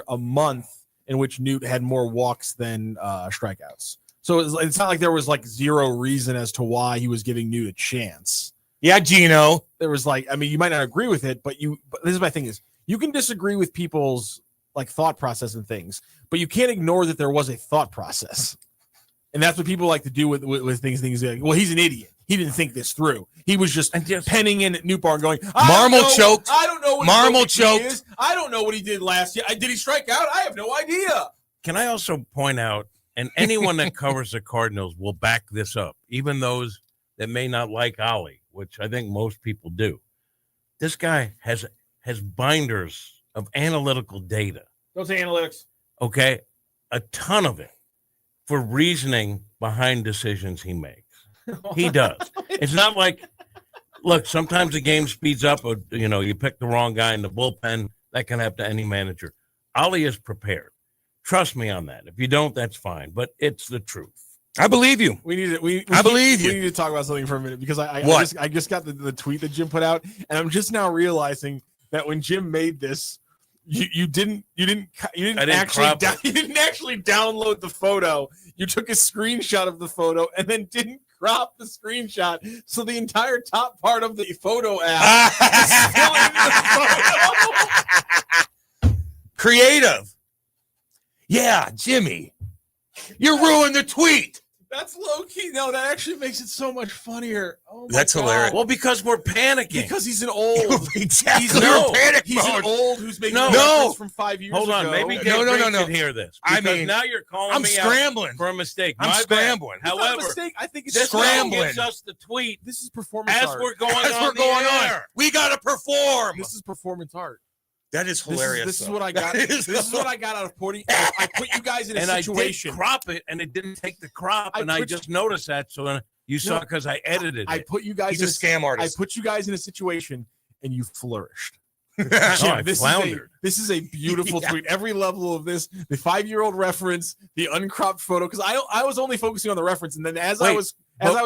a month in which Newt had more walks than strikeouts. So it's not like there was like zero reason as to why he was giving Newt a chance. Yeah, Gino. There was like, I mean, you might not agree with it, but this is my thing is you can disagree with people's like thought process and things, but you can't ignore that there was a thought process. And that's what people like to do with things like, well, he's an idiot. He didn't think this through. He was just penning in at Newt Bar and going, Marmol choked. I don't know what Marmol choked. Is. I don't know what he did last year. Did he strike out? I have no idea. Can I also point out, and anyone that covers the Cardinals will back this up, even those that may not like Ollie, which I think most people do. This guy has binders of analytical data. Don't say analytics. Okay, a ton of it for reasoning behind decisions he makes. He does. It's not like, look, sometimes the game speeds up or, you pick the wrong guy in the bullpen. That can happen to any manager. Ollie is prepared. Trust me on that. If you don't, that's fine. But it's the truth. I believe you. I believe you. We need to talk about something for a minute because I just got the tweet that Jim put out, and I'm just now realizing that when Jim made this, you didn't actually download the photo. You took a screenshot of the photo and then didn't crop the screenshot, so the entire top part of the photo app is still in the photo. Creative. Yeah, Jimmy. You ruined the tweet. That's low key. No, that actually makes it so much funnier. Oh my That's God. hilarious. Well, because we're panicking. Because he's an old. Exactly. He's an old who's making reference from 5 years ago. Hold on. Maybe Dave No. can hear this. Because now you're calling I'm me scrambling out for a mistake. I'm My bad. scrambling. It's not a However, mistake. I think it's this scrambling. gives us the tweet This is performance as art. we're going As on we're going the on. air. We got to perform. This is performance art. That is hilarious. This is what I got. This is what I got out of putting. I put you guys in a situation. I did crop it, and it didn't take the crop, I just noticed that. So you saw because I edited I it. put you guys. He's a scam artist. I put you guys in a situation, and you flourished. I this floundered. This is a beautiful tweet. Every level of this, the 5-year-old reference, the uncropped photo. Because I was only focusing on the reference, and then as I was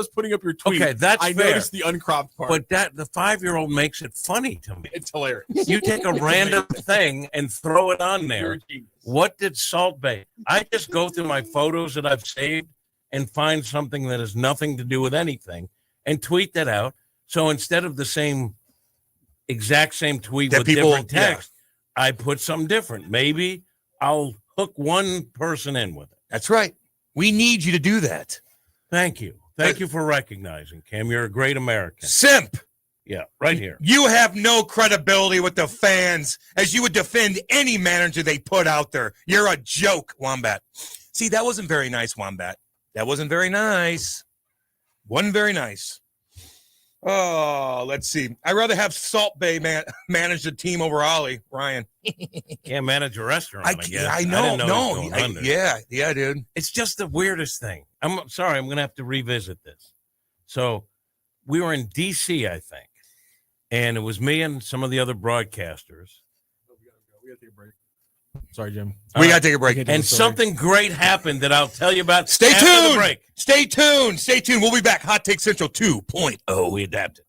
putting up your tweet, that's I fair. noticed the uncropped part. But the 5-year-old makes it funny to me. It's hilarious. You take a random thing and throw it on there. What did Salt Bay? I just go through my photos that I've saved and find something that has nothing to do with anything and tweet that out. So instead of the exact same tweet That with people- different text, I put something different. Maybe I'll hook one person in with it. That's right. We need you to do that. Thank you. Thank you for recognizing, Cam. You're a great American. Simp. Yeah, right here. You have no credibility with the fans as you would defend any manager they put out there. You're a joke, Wombat. See, that wasn't very nice, Wombat. That wasn't very nice. Wasn't very nice. Oh, let's see. I'd rather have Salt Bay manage the team over Ollie, Ryan. Can't manage a restaurant, I guess. I know. didn't know it was going under. Yeah, dude. It's just the weirdest thing. I'm sorry. I'm going to have to revisit this. So we were in D.C., I think, and it was me and some of the other broadcasters. We got to take a break. Sorry, Jim. We got to take a break. And something great happened that I'll tell you about. Stay after tuned. The break. Stay tuned. Stay tuned. We'll be back. Hot Take Central 2.0. We adapted.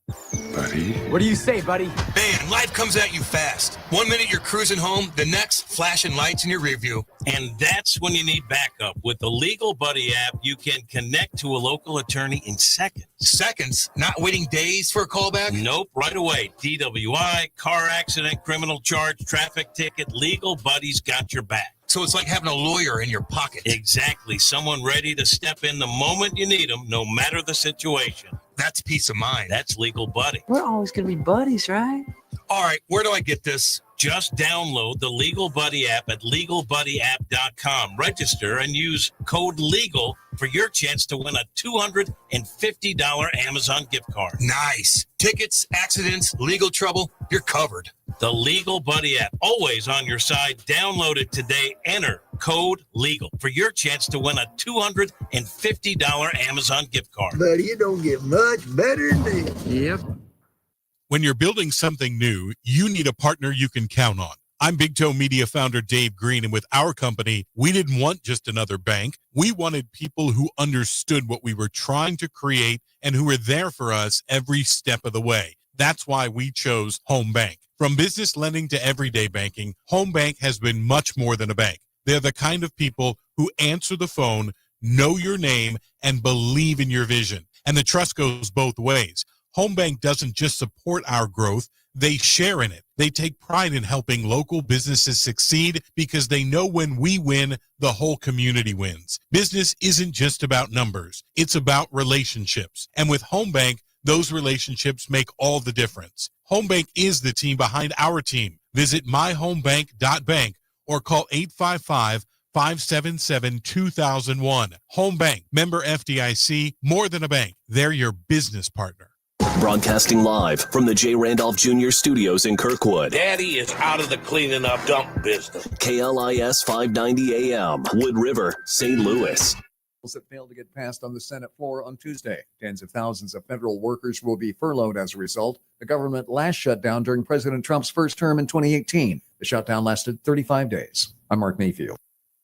Buddy. What do you say, buddy? Man, life comes at you fast. 1 minute you're cruising home, the next flashing lights in your rear view. And that's when you need backup. With the Legal Buddy app, you can connect to a local attorney in seconds. Seconds, not waiting days for a callback? Nope, right away. DWI, car accident, criminal charge, traffic ticket, Legal Buddy's got your back. So it's like having a lawyer in your pocket. Exactly. Someone ready to step in the moment you need them, no matter the situation. That's peace of mind. That's Legal Buddy. We're always going to be buddies, right? All right, where do I get this? Just download the Legal Buddy app at LegalBuddyApp.com. Register and use code LEGAL for your chance to win a $250 Amazon gift card. Nice. Tickets, accidents, legal trouble, you're covered. The Legal Buddy app, always on your side. Download it today. Enter code LEGAL for your chance to win a $250 Amazon gift card. Buddy, it don't get much better than this. Yep. When you're building something new, you need a partner you can count on. I'm Big Toe Media founder Dave Green, and with our company, we didn't want just another bank. We wanted people who understood what we were trying to create and who were there for us every step of the way. That's why we chose Home Bank. From business lending to everyday banking, Home Bank has been much more than a bank. They're the kind of people who answer the phone, know your name, and believe in your vision. And the trust goes both ways. Home Bank doesn't just support our growth, they share in it. They take pride in helping local businesses succeed because they know when we win, the whole community wins. Business isn't just about numbers. It's about relationships. And with Home Bank, those relationships make all the difference. Home Bank is the team behind our team. Visit myhomebank.bank or call 855-577-2001. Home Bank, member FDIC, more than a bank. They're your business partner. Broadcasting live from the J. Randolph Jr. Studios in Kirkwood. Daddy is out of the cleaning up dump business. KLIS 590 AM, Wood River, St. Louis. That failed to get passed on the Senate floor on Tuesday. Tens of thousands of federal workers will be furloughed as a result. The government last shut down during President Trump's first term in 2018. The shutdown lasted 35 days. I'm Mark Mayfield.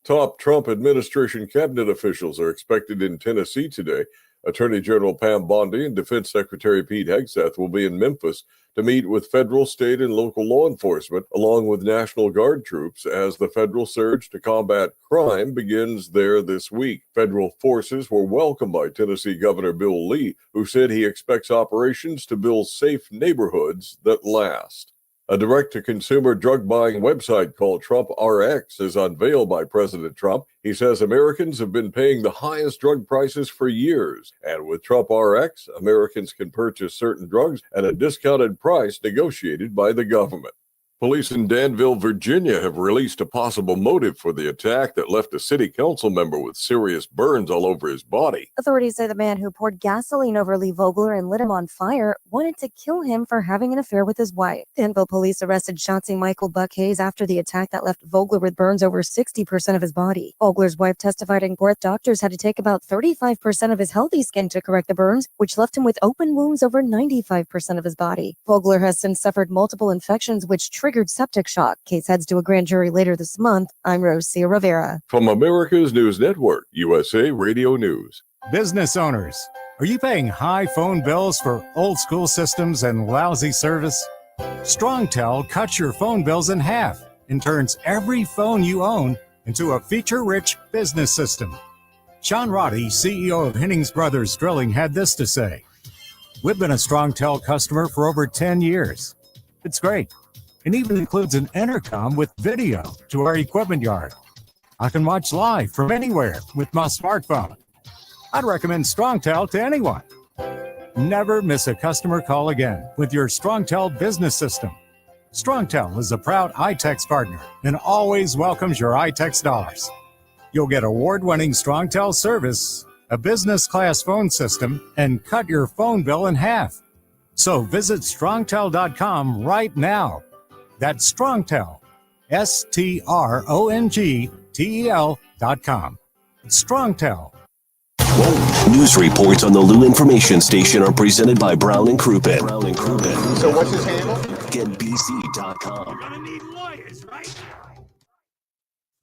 Top Trump administration cabinet officials are expected in Tennessee today. Attorney General Pam Bondi and Defense Secretary Pete Hegseth will be in Memphis to meet with federal, state, and local law enforcement, along with National Guard troops, as the federal surge to combat crime begins there this week. Federal forces were welcomed by Tennessee Governor Bill Lee, who said he expects operations to build safe neighborhoods that last. A direct-to-consumer drug-buying website called Trump RX is unveiled by President Trump. He says Americans have been paying the highest drug prices for years. And with Trump RX, Americans can purchase certain drugs at a discounted price negotiated by the government. Police in Danville, Virginia have released a possible motive for the attack that left a city council member with serious burns all over his body. Authorities say the man who poured gasoline over Lee Vogler and lit him on fire wanted to kill him for having an affair with his wife. Danville police arrested Shotzi Michael Buck Hayes after the attack that left Vogler with burns over 60% of his body. Vogler's wife testified in court doctors had to take about 35% of his healthy skin to correct the burns, which left him with open wounds over 95% of his body. Vogler has since suffered multiple infections, which triggered septic shock. Case heads to a grand jury later this month. I'm Rosia Rivera. From America's News Network, USA Radio News. Business owners, are you paying high phone bills for old school systems and lousy service? StrongTel cuts your phone bills in half and turns every phone you own into a feature-rich business system. Sean Roddy, CEO of Hennings Brothers Drilling, had this to say: "We've been a StrongTel customer for over 10 years. It's great. It even includes an intercom with video to our equipment yard. I can watch live from anywhere with my smartphone. I'd recommend StrongTel to anyone. Never miss a customer call again with your StrongTel business system. StrongTel is a proud iTex partner and always welcomes your iTex dollars. You'll get award-winning StrongTel service, a business-class phone system, and cut your phone bill in half. So visit strongtel.com right now. That's StrongTel, StrongTel.com. It's StrongTel. News reports on the Lou Information Station are presented by Brown and Crouppen. So what's his handle? GetBC.com. You're gonna need lawyers, right?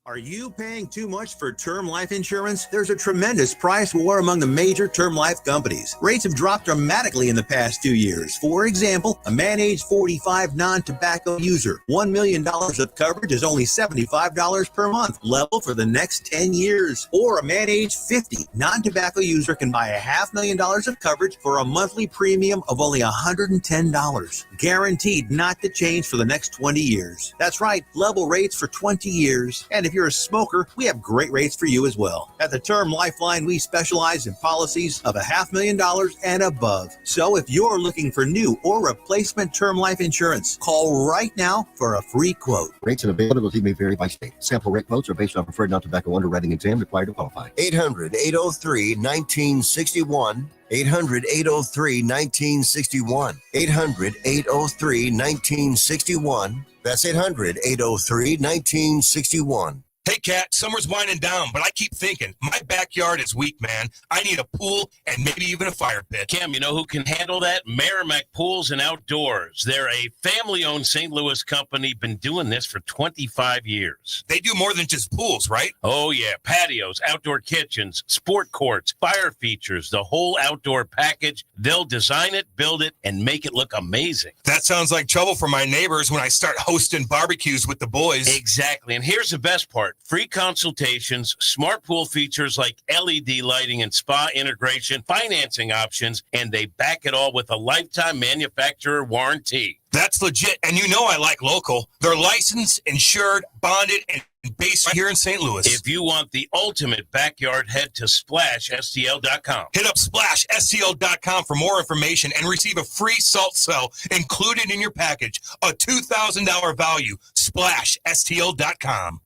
Are you paying too much for term life insurance? There's a tremendous price war among the major term life companies. Rates have dropped dramatically in the past 2 years. For example, a man age 45 non-tobacco user, $1 million of coverage is only $75 per month, level for the next 10 years. Or a man age 50 non-tobacco user can buy $500,000 of coverage for a monthly premium of only $110, guaranteed not to change for the next 20 years. That's right, level rates for 20 years. And if you're a smoker, we have great rates for you as well. At the Term Lifeline, we specialize in policies of $500,000 and above. So if you're looking for new or replacement term life insurance, call right now for a free quote. Rates and availability may vary by state. Sample rate quotes are based on preferred non-tobacco underwriting exam required to qualify. 800-803-1961. 800-803-1961. 800-803-1961. That's 800-803-1961. Hey, Kat, summer's winding down, but I keep thinking, my backyard is weak, man. I need a pool and maybe even a fire pit. Kim, you know who can handle that? Merrimack Pools and Outdoors. They're a family-owned St. Louis company, been doing this for 25 years. They do more than just pools, right? Oh, yeah. Patios, outdoor kitchens, sport courts, fire features, the whole outdoor package. They'll design it, build it, and make it look amazing. That sounds like trouble for my neighbors when I start hosting barbecues with the boys. Exactly. And here's the best part. free consultations, smart pool features like LED lighting and spa integration, financing options, and they back it all with a lifetime manufacturer warranty. That's legit. And you know I like local. They're licensed, insured, bonded, and based here in St. Louis. If you want the ultimate backyard, head to SplashSTL.com. Hit up SplashSTL.com for more information and receive a free salt cell included in your package. A $2,000 value. SplashSTL.com.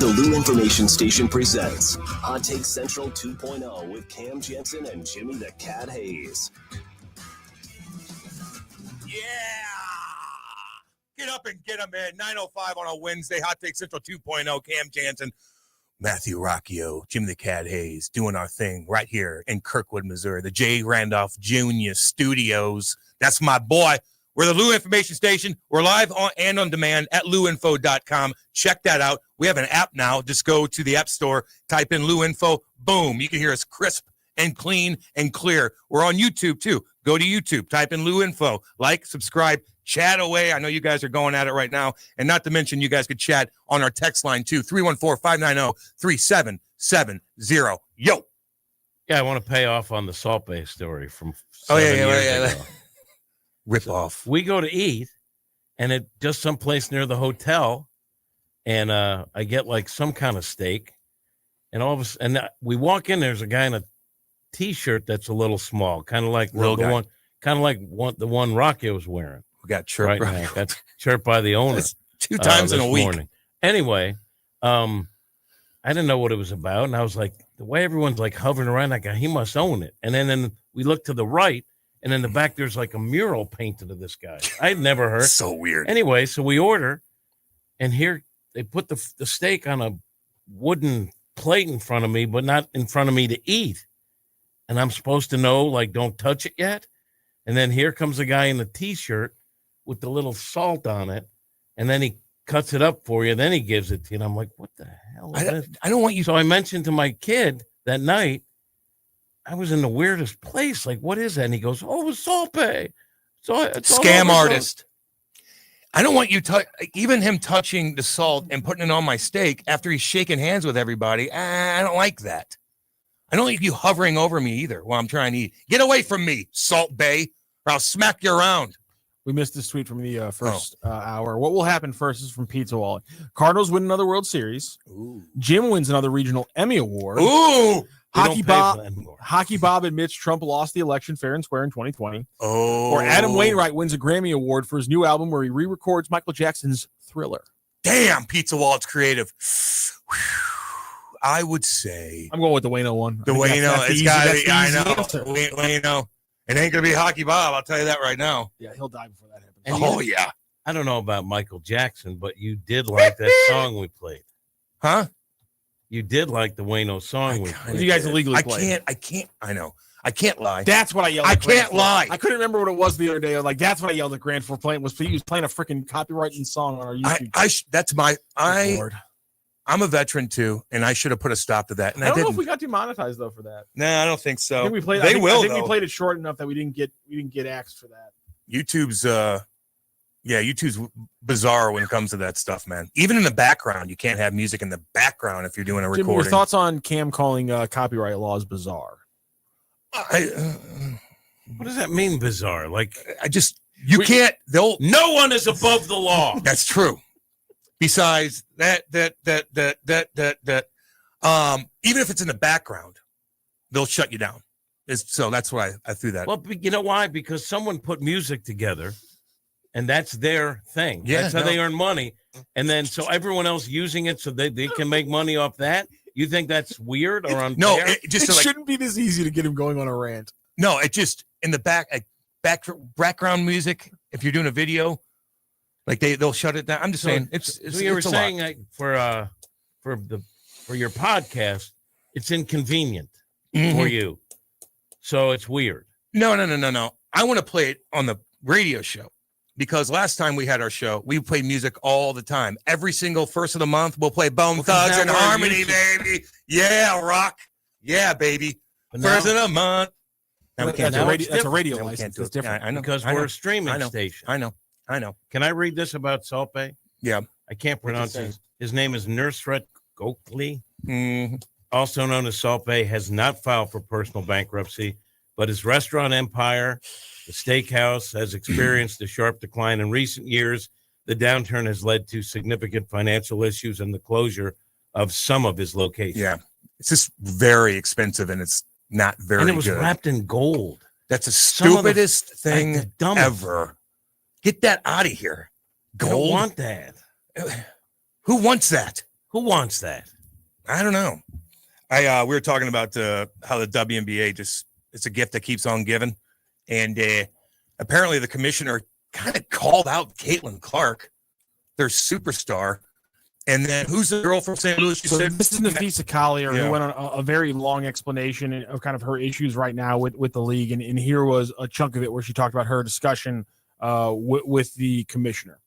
The Lou Information Station presents Hot Take Central 2.0 with Cam Jensen and Jimmy the Cat Hayes. Yeah! Get up and get them in. 9:05 on a Wednesday. Hot Take Central 2.0. Cam Jansen, Matthew Rocchio, Jimmy the Cat Hayes doing our thing right here in Kirkwood, Missouri. The J. Randolph Jr. Studios. That's my boy. We're the Lou Information Station. We're live on and on demand at LouInfo.com. Check that out. We have an app now. Just go to the App Store, type in Lou Info. Boom. You can hear us crisp and clean and clear. We're on YouTube, too. Go to YouTube. Type in Lou Info. Like, subscribe, chat away. I know you guys are going at it right now. And not to mention, you guys could chat on our text line, too. 314-590-3770. Yo. Yeah, I want to pay off on the Salt Bay story from years ago. Rip off. We go to eat, and it just someplace near the hotel, and I get like some kind of steak, and all of us, and we walk in. There's a guy in a T-shirt that's a little small, kind of like the one Rocky was wearing. We got chirped right now. Got chirped by the owner two times in a week. Morning. Anyway, I didn't know what it was about, and I was like, the way everyone's like hovering around that guy, he must own it. And then we look to the right. And in the back, there's like a mural painted of this guy. I'd never heard. So weird. Anyway, so we order, and here they put the steak on a wooden plate in front of me, but not in front of me to eat. And I'm supposed to know, like, don't touch it yet. And then here comes a guy in a T-shirt with the little salt on it, and then he cuts it up for you. Then he gives it to you. And I'm like, what the hell is this? I don't want you. So I mentioned to my kid that night, I was in the weirdest place. Like, what is that? And he goes, oh, it's Salt Bay. Scam artist. I don't want you even him touching the salt and putting it on my steak after he's shaking hands with everybody. I don't like that. I don't like you hovering over me either while I'm trying to eat. Get away from me, Salt Bay, or I'll smack you around. We missed this tweet from the first hour. What will happen first is from Pizza Wallet. Cardinals win another World Series. Ooh. Jim wins another regional Emmy Award. Ooh. Hockey Bob admits Trump lost the election fair and square in 2020. Oh. Or Adam Wainwright wins a Grammy Award for his new album where he re-records Michael Jackson's Thriller. Damn, Pizza Wallet's creative. I would say I'm going with the Wayno one. The Wayno. It's got to be. I know. Wayno. It ain't going to be Hockey Bob. I'll tell you that right now. Yeah, he'll die before that happens. And yeah. I don't know about Michael Jackson, but you did like that song we played. Huh? You did like the Wayno song we played. You guys illegally played. I can't. I know. I can't lie. That's what I yelled. I can't lie. I couldn't remember what it was the other day. Like, that's what I yelled at Grant for playing. He was playing a freaking copyrighted song on our YouTube. I'm a veteran too, and I should have put a stop to that. And I don't know if we got demonetized though for that. No, I don't think so. I think we played. They will. I think we played it short enough that we didn't get axed for that. YouTube's bizarre when it comes to that stuff, man. Even in the background, you can't have music in the background if you're doing a recording. Jimmy, your thoughts on Cam calling copyright laws bizarre? What does that mean, bizarre? Like, can't. No one is above the law. That's true. Besides that, even if it's in the background, they'll shut you down. So that's why I threw that. Well, you know why? Because someone put music together, and that's their thing. Yeah, that's how they earn money. And then so everyone else using it so they can make money off that. You think that's weird or unfair? No, it shouldn't be this easy to get him going on a rant. No, it just in the background music. If you're doing a video. Like they'll shut it down. I'm just saying it's you were saying like for your podcast, it's inconvenient for you. So it's weird. No. I want to play it on the radio show because last time we had our show, we played music all the time. Every single first of the month, we'll play Bone Thugs and Harmony, baby. Yeah, rock. Yeah, baby. First of the month. Now we can't. That's a radio license. It's different. I know because we're a streaming station. I know. I know. Can I read this about Salt Bay? Yeah. I can't pronounce his name is Nusret Gokhly, Mm-hmm. also known as Salt Bay, has not filed for personal bankruptcy, but his restaurant empire, the steakhouse, has experienced a sharp decline in recent years. The downturn has led to significant financial issues and the closure of some of his locations. Yeah. It's just very expensive and it's not very And it was good. wrapped in gold. That's the Some of the- stupidest thing like the dumbest. ever. Get that out of here. I Gold? don't want that. Who wants that? Who wants that? I don't know. We were talking about how the WNBA it's a gift that keeps on giving. And apparently the commissioner kind of called out Caitlin Clark, their superstar. And then who's the girl from St. Louis? She So said, this is Nafisa Collier, Yeah. who went on a very long explanation of kind of her issues right now with the league. And here was a chunk of it where she talked about her discussion with the commissioner.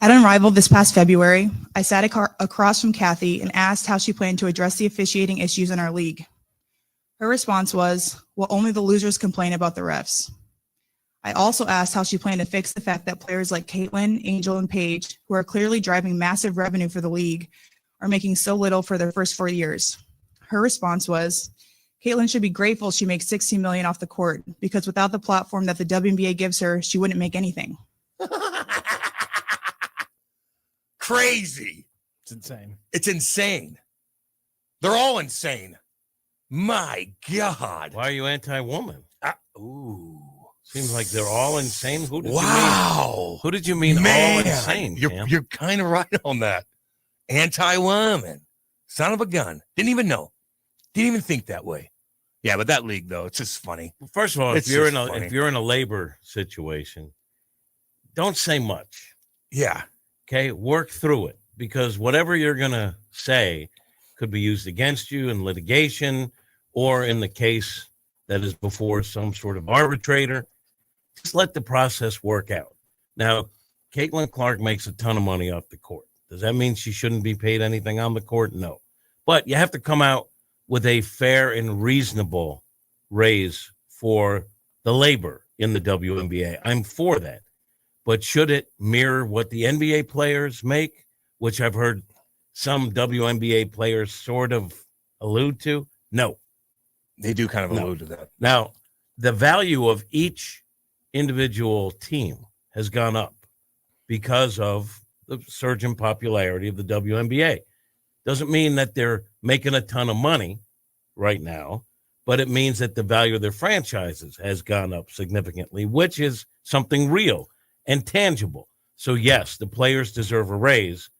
At Unrivaled this past February, I sat across from Kathy and asked how she planned to address the officiating issues in our league. Her response was, well, only the losers complain about the refs. I also asked how she planned to fix the fact that players like Caitlin, Angel, and Paige, who are clearly driving massive revenue for the league, are making so little for their first 4 years. Her response was, Caitlin should be grateful she makes $16 million off the court, because without the platform that the WNBA gives her, she wouldn't make anything. crazy. It's insane. It's insane. They're all insane. My God. Why are you anti-woman? Ooh. Seems like they're all insane. Who did Wow. you mean? Who did you mean Man, all insane? Cam? You're kind of right on that. Anti-woman. Son of a gun. Didn't even know. Didn't even think that way. Yeah, but that league, though, it's just funny. First of all, It's if you're just funny. if you're in a labor situation, don't say much. Yeah. Okay, work through it, because whatever you're gonna say could be used against you in litigation, or in the case that is before some sort of arbitrator. Just let the process work out. Now, Caitlin Clark makes a ton of money off the court. Does that mean she shouldn't be paid anything on the court? No. But you have to come out with a fair and reasonable raise for the labor in the WNBA. I'm for that. But should it mirror what the NBA players make, which I've heard some WNBA players sort of allude to? No. They do kind of allude to that. Now, the value of each individual team has gone up because of the surge in popularity of the WNBA. Doesn't mean that they're making a ton of money right now, but it means that the value of their franchises has gone up significantly, which is something real and tangible. So, yes, the players deserve a raise,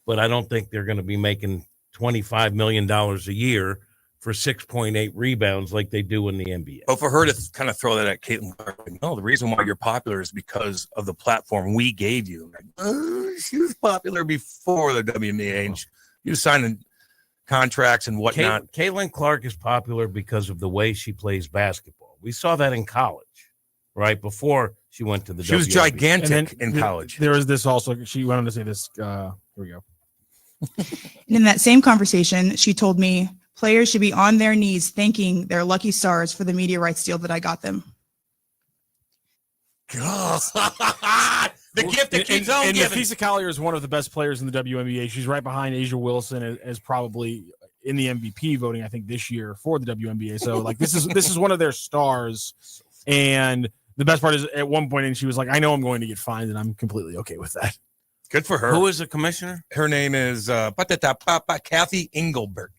but I don't think they're going to be making $25 million a year for 6.8 rebounds like they do in the NBA. But for her to kind of throw that at Caitlin Clark, like, no, the reason why you're popular is because of the platform we gave you. Like, she was popular before the WNBA, and you signed contracts and whatnot. Caitlin Clark is popular because of the way she plays basketball. We saw that in college, right? Before she went to the She was WNBA. gigantic in college. There was this also. She went on to say this. Here we go. And in that same conversation, she told me players should be on their knees thanking their lucky stars for the media rights deal that I got them. God. The gift that keeps on and giving. Nafisa Collier is one of the best players in the WNBA. She's right behind Asia Wilson as probably in the MVP voting, I think, this year for the WNBA. So like this is one of their stars. And the best part is at one point, and she was like, I know I'm going to get fined, and I'm completely okay with that. Good for her. Who is the commissioner? Her name is Kathy Engelbert.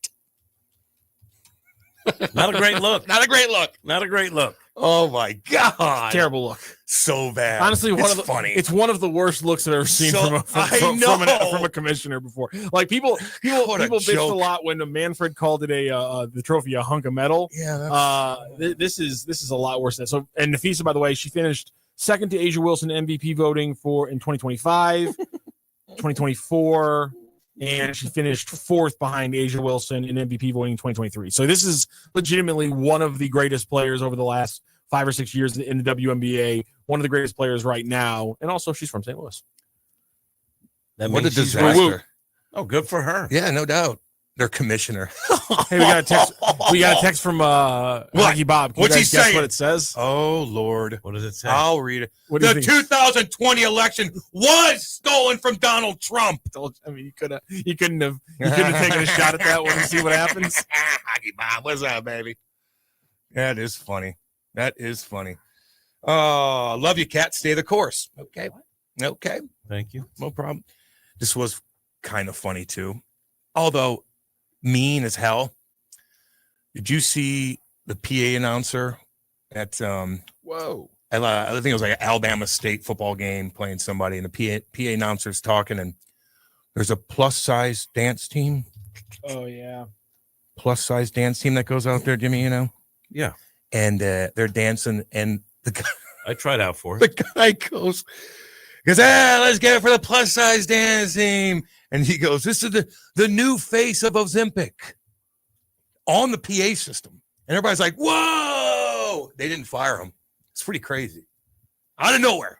Not a great look. Not a great look. Not a great look. Oh my God. Terrible look. So bad. Honestly, it's funny. It's one of the worst looks I've ever seen So- from a commissioner before. Like people What a bitched a joke. lot when Manfred called it the trophy a hunk of metal. Yeah. This is a lot worse than that. So, and Nafisa, by the way, she finished second to Asia Wilson MVP voting in 2025, 2024. And she finished fourth behind Asia Wilson in MVP voting in 2023. So this is legitimately one of the greatest players over the last 5 or 6 years in the WNBA. One of the greatest players right now. And also she's from St. Louis. That What a means she's disaster. Oh, good for her. Yeah, no doubt. Their commissioner. Hey, we got a text. We got a text from Hockey Bob. Can What's you he guys guess saying? what it says? Oh Lord, What does it say? I'll read it. What do you The think? 2020 election was stolen from Donald Trump. I mean, you couldn't have taken a shot at that one and see what happens. Hockey Bob, what's up, baby? That is funny. That is funny. Love you, Cat. Stay the course. Okay. Okay. Thank you. No problem. This was kind of funny too, although mean as hell. Did you see the PA announcer at Whoa. I think it was like an Alabama State football game playing somebody, and the PA announcer's talking, and there's a plus size dance team. Oh yeah. Plus size dance team that goes out there, Jimmy, you know? Yeah. And they're dancing, and the guy, I tried out for it. the guy goes, let's get it for the plus size dance team. And he goes, this is the new face of Ozempic on the PA system. And everybody's like, whoa! They didn't fire him. It's pretty crazy. Out of nowhere.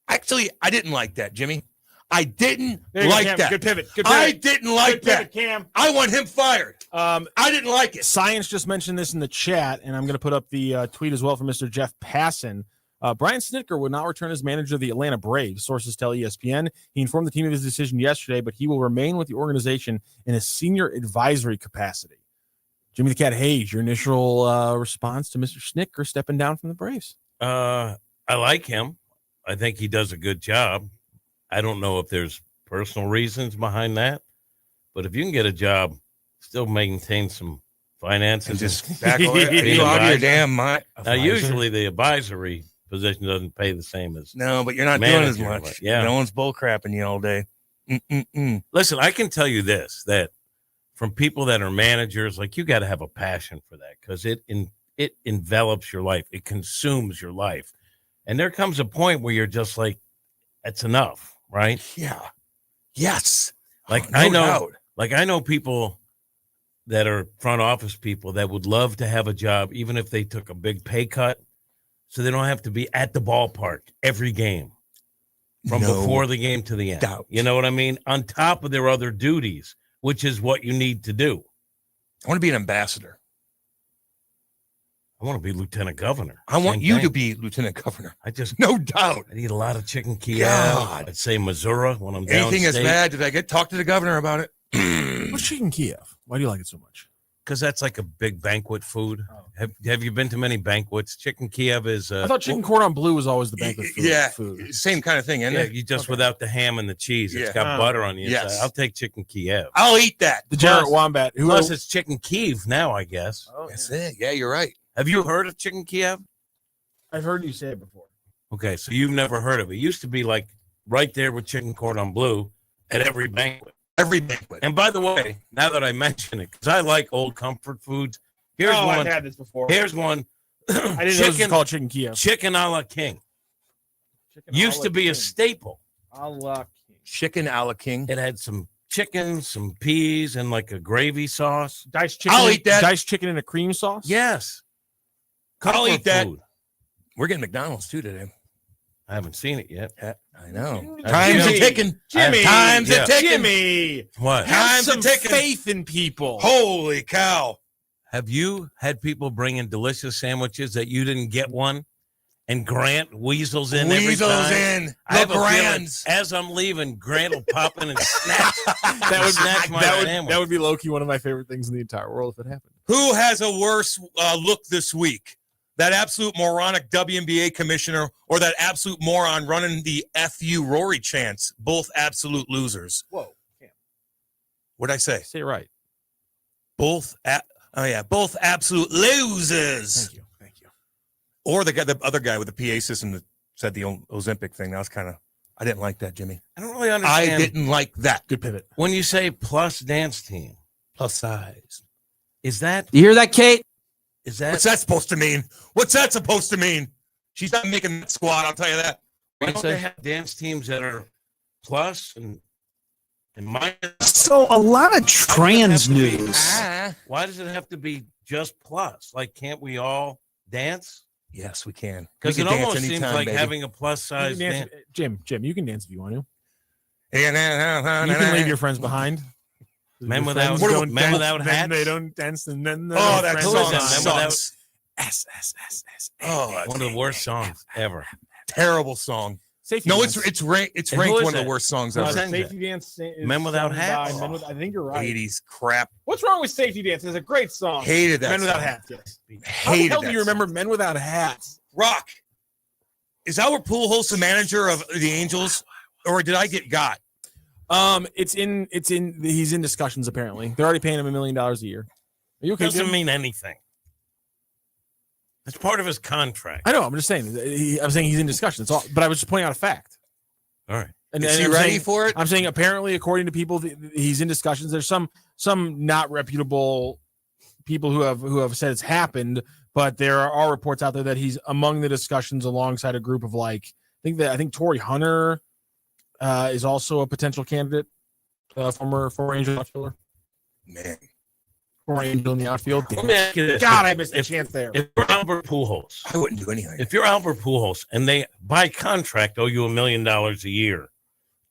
Actually, I didn't like that, Jimmy. I didn't like Cam. that. Good pivot. Good pivot. I didn't like Good pivot, that. Cam. I want him fired. I didn't like it. Science just mentioned this in the chat, and I'm going to put up the tweet as well from Mr. Jeff Passan. Brian Snitker would not return as manager of the Atlanta Braves. Sources tell ESPN. He informed the team of his decision yesterday, but he will remain with the organization in a senior advisory capacity. Jimmy the Cat Hayes, your initial response to Mr. Snitker stepping down from the Braves? I like him. I think he does a good job. I don't know if there's personal reasons behind that, but if you can get a job, still maintain some finances, And just back away. You out of your damn mind. Now, usually the advisory position doesn't pay the same as No, but you're not doing as manager, much. but yeah. No one's bull crapping you all day. Listen, I can tell you this, that from people that are managers, like, you got to have a passion for that, because it envelops your life. It consumes your life. And there comes a point where you're just like, that's enough, right? Yeah. Yes. Like, No doubt. I know people that are front office people that would love to have a job, even if they took a big pay cut, so they don't have to be at the ballpark every game from No before the game to the end. doubt. You know what I mean? On top of their other duties, which is what you need to do. I want to be an ambassador. I want to be lieutenant governor. I want Same you thing. to be lieutenant governor. I just, No doubt. I eat a lot of chicken Kiev. God. I'd say Missouri when I'm Anything is downstate. bad. Did I get talk to the governor about it? What's chicken Kiev? Why do you like it so much? Because that's like a big banquet food. Have you been to many banquets? Chicken Kiev is. I thought chicken cordon bleu was always the banquet food. Yeah. food. Same kind of thing, isn't Yeah, it? you just without the ham and the cheese. It's Yeah. got butter on the inside. Yes. I'll take chicken Kiev. I'll eat that. The Jarrett Wombat. Who Plus, it's chicken Kiev now, I guess. Oh, That's it. Yeah, you're right. Have you heard of chicken Kiev? I've heard you say it before. Okay, so you've never heard of it. It used to be like right there with chicken cordon bleu at every banquet. Every banquet. And by the way, now that I mention it, because I like old comfort foods, here's one. I've had this before. Here's one. I didn't know this was called chicken Kiev. Chicken a la king. Used to be a staple. A la king. Chicken a la king. It had some chicken, some peas, and like a gravy sauce. Diced chicken. I'll eat that. Diced chicken in a cream sauce. Yes. I'll Comfort eat that. food. We're getting McDonald's too today. I haven't seen it yet. I know. Time's Time's a ticking. Jimmy. Time's a ticking. Jimmy. What? Have Time's some a ticking. faith in people. Holy cow. Have you had people bring in delicious sandwiches that you didn't get one? And Grant weasels in every Weasels time? in. I have The a feeling Grands. as I'm leaving, Grant will pop in and snatch my sandwich. That would be low-key one of my favorite things in the entire world if it happened. Who has a worse look this week? That absolute moronic WNBA commissioner or that absolute moron running the FU Rory chants? Both absolute losers. Whoa. Cam. What'd I say? Say it right. Both absolute losers. Thank you. Or the other guy with the PA system that said the Ozempic thing. That was kind of, I didn't like that, Jimmy. I don't really understand. I didn't like that. Good pivot. When you say plus dance team, Plus size. is that You hear that, Kate? is that What's that supposed to mean? What's that supposed to mean? She's not making that squad, I'll tell you that. why don't they have dance teams that are plus and minus? So a lot of trans news. Why does it have to be just plus? Like, can't we all dance? Yes, we can. Because We it can dance almost seems anytime, like baby. having a plus You size can dance. Jim, you can dance if you want to. You You can leave your friends behind. Men Your without friends don't men dance, without then hats. They don't dance, and then Oh, their that friends song don't sucks. dance. Oh, One of the worst songs ever. terrible song. Safety No, Dance. it's ranked And who one is of the that? worst songs Who ever. sang Safety Dance. Is Men Without sung Hats? by I think you're right. 80s crap. What's wrong with Safety Dance? It's a great song. Hated that Men Without song. Hats. Yes. How the Hated hell do that you song. remember Men Without Hats? Rock. Is Albert Pujols the manager of the Angels, or did I get got? He's in discussions apparently. They're already paying him $1 million a year. Are you okay? Doesn't Jim? mean anything. It's part of his contract. I know. I'm just saying. I'm saying he's in discussions. But I was just pointing out a fact. All right. Is he I'm ready saying- for it? I'm saying apparently, according to people, he's in discussions. There's some not reputable people who have said it's happened, but there are reports out there that he's among the discussions alongside a group of I think Torrey Hunter is also a potential candidate, former Angel outfielder. Man, former Angel in the outfield. Let me ask you this. God, I missed a chance there. If you're Albert Pujols, I wouldn't do anything. if you're Albert Pujols and they by contract owe you $1 million a year,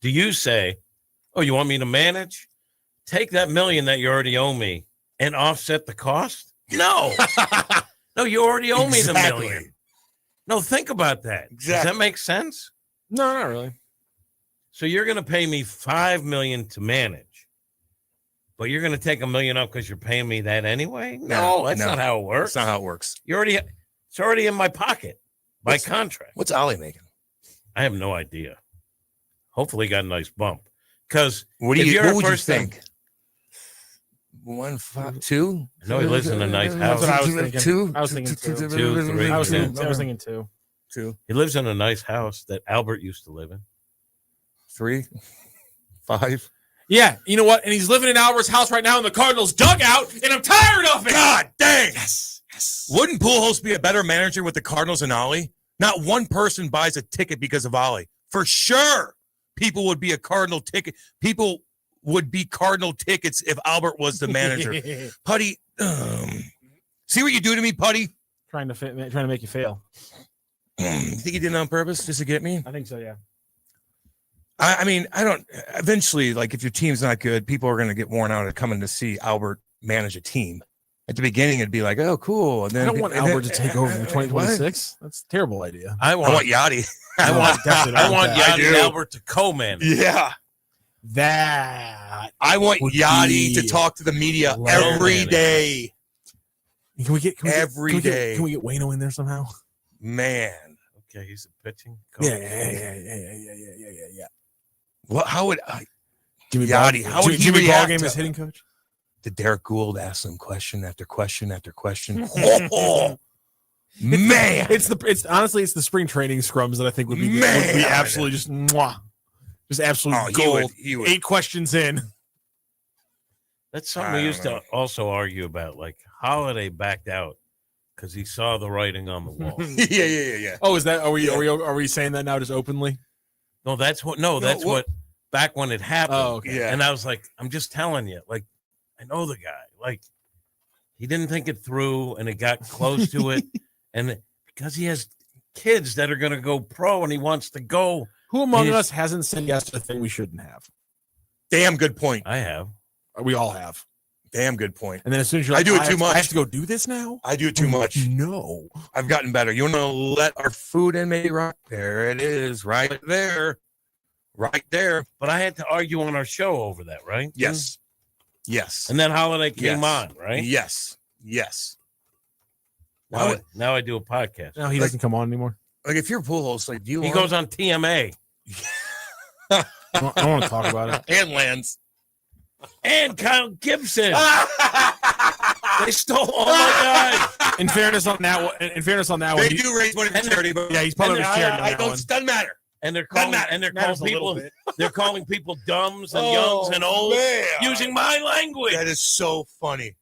do you say, "Oh, you want me to manage? Take that $1 million that you already owe me and offset the cost"? No, no, you already owe me the $1 million. No, think about that. Exactly. Does that make sense? No, not really. So you're going to pay me $5 million to manage, but you're going to take $1 million off because you're paying me that anyway? No, that's not how it works. That's not how it works. It's already in my pocket by contract. What's Ollie making? I have no idea. Hopefully, he got a nice bump. Because What would you think? 1, 5, 2. I know he lives in a nice house. That's what I was thinking. 2. I was thinking 2. 2, 3. I was thinking 2. 2, He lives in a nice house that Albert used to live in. 3, 5. Yeah, you know what? And he's living in Albert's house right now in the Cardinals dugout, and I'm tired of it. God dang! Yes. Wouldn't Pujols be a better manager with the Cardinals than Ollie? Not one person buys a ticket because of Ollie. For sure, people would be a Cardinal ticket. People would be Cardinal tickets if Albert was the manager. Putty, see what you do to me, Putty? Trying to make you fail. You think he did it on purpose just to get me? I think so. Yeah. I mean, I don't. Eventually, if your team's not good, people are going to get worn out of coming to see Albert manage a team. At the beginning, it'd be like, "Oh, cool." And then I don't want Albert to take over for 2026. That's a terrible idea. I want Yachty. I want I Yachty and do. Albert to co-manage. Yeah. That I want would Yachty be to talk to the media legendary. every day. Can we get Every day. Can we get Wayno in there somehow? Man. Okay, he's a pitching coach. Yeah. What? How would Jimmy Yachty? How would he react Ballgame to- as hitting coach? Did Derek Gould ask him question after question after question? Oh, man. It's honestly the spring training scrums that I think would be absolutely just absolute gold. He would. 8 questions in. That's something we used to also argue about. Like Holiday backed out because he saw the writing on the wall. Yeah. Oh, is that are we saying that now just openly? No, that's what back when it happened. Oh, okay. Yeah. And I was like, I'm just telling you, like, I know the guy. Like, he didn't think it through and it got close to it. And because he has kids that are going to go pro and he wants to go. Who among us hasn't said yes to a thing we shouldn't have? Damn good point. I have. We all have. Damn good point. And then as soon as you're I like, do it too much. I have to go do this now? I do it too much. No. I've gotten better. You want to let our food in, maybe? Right there it is. Right there. Right there. But I had to argue on our show over that, right? Yes. Yes. And then Holiday came Yes. on, right? Yes. Now I do a podcast. No, he doesn't come on anymore. Like if you're Pujols, like He goes on TMA. I don't want to talk about it. and lands. And Kyle Gibson. They stole all my guys. In fairness on that one, They do raise money for charity, but yeah, he's part of his charity. on that one. doesn't matter. And they're calling Matters a little people bit. they're calling people dumbs and youngs and olds man. using my language. That is so funny.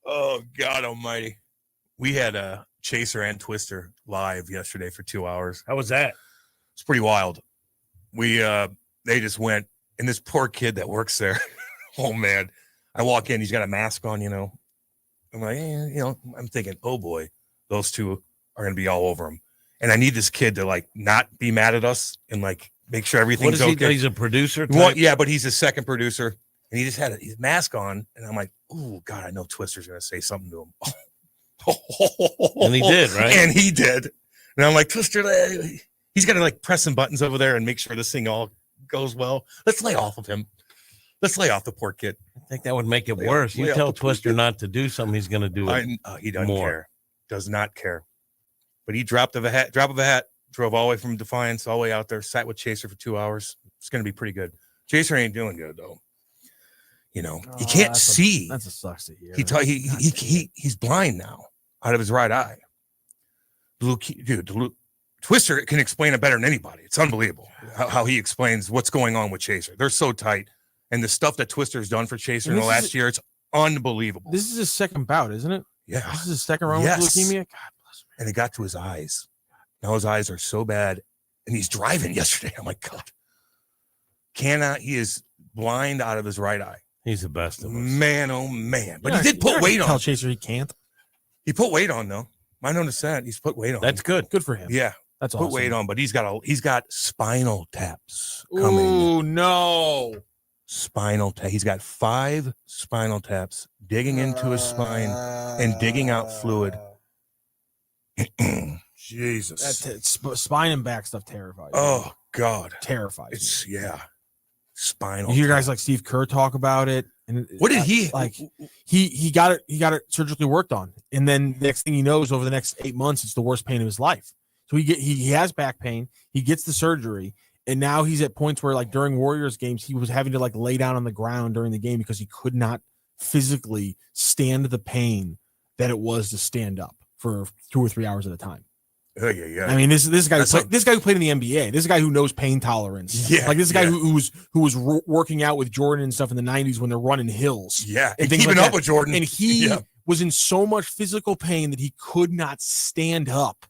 Oh God Almighty! We had a Chaser and Twister live yesterday for 2 hours. How was that? It's pretty wild. They just went, and this poor kid that works there. Oh man! I walk in, he's got a mask on. I'm like, I'm thinking, oh boy, those two are gonna be all over him. And I need this kid to like not be mad at us and like make sure everything's What is okay. he? He's a producer. Well, yeah, but he's a second producer, and he just had his mask on, and I'm like, oh God, I know Twister's gonna say something to him. And he did, right? And he did. And I'm like, Twister, he's got to like press some buttons over there and make sure this thing all goes well. Let's lay off of him. Let's lay off the poor kid. I think that would make it worse. You tell Twister not to do something, he's going to do it. He doesn't more. care. Does not care. But he drop of a hat, drove all the way from Defiance all the way out there, sat with Chaser for 2 hours. It's going to be pretty good. Chaser ain't doing good though. You know, he can't see. That's a sucks to hear. He's blind now out of his right eye. Twister can explain it better than anybody. It's unbelievable how he explains what's going on with Chaser. They're so tight. And the stuff that Twister's done for Chaser in the last year, it's unbelievable. This is his second bout, isn't it? Yeah. This is his second round with leukemia. God bless him. And it got to his eyes. Now his eyes are so bad. And he's driving yesterday. I'm like, God. He is blind out of his right eye. He's the best of us. Man, oh man. But he did put weight on. Tell Chaser he can't. He put weight on though. I noticed that. He's put weight on. That's good. Good for him. Yeah. That's put awesome. weight on, but he's got spinal taps coming. Ooh, no. He's got 5 spinal taps digging into his spine and digging out fluid. Jesus. Spine and back stuff terrifies me. Oh God. Terrifies me. Spinal. You hear guys like Steve Kerr talk about it. And what did he like? He got it surgically worked on, and then the next thing he knows, over the next 8 months, it's the worst pain of his life. So he has back pain. He gets the surgery, and now he's at points where, like, during Warriors games, he was having to like lay down on the ground during the game because he could not physically stand the pain that it was to stand up for 2 or 3 hours at a time. Yeah. I mean, this guy who played in the NBA. This guy who knows pain tolerance. Yeah, like this guy who was working out with Jordan and stuff in the 90s when they're running hills. Yeah, and keeping up with Jordan. And he was in so much physical pain that he could not stand up.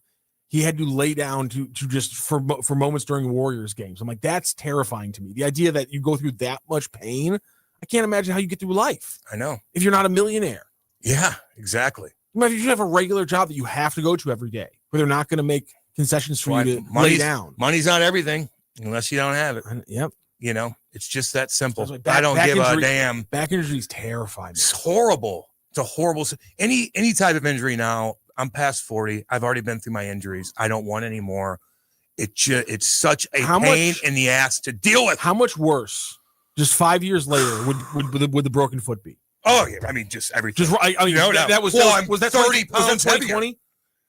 He had to lay down to just for moments during Warriors games. I'm like, that's terrifying to me. The idea that you go through that much pain, I can't imagine how you get through life. I know. If you're not a millionaire. Yeah, exactly. If you have a regular job that you have to go to every day, where they're not going to make concessions for you to lay down. Money's not everything unless you don't have it. Yep. You know, it's just that simple. Like I don't give a damn. Back injuries terrify me. It's horrible. It's a horrible. Any type of injury now. I'm past 40. I've already been through my injuries. I don't want any more. It's such a pain in the ass to deal with. How much worse? Just 5 years later, would the broken foot be? Oh yeah, I mean just everything. Just I mean, that was 30 pounds 2020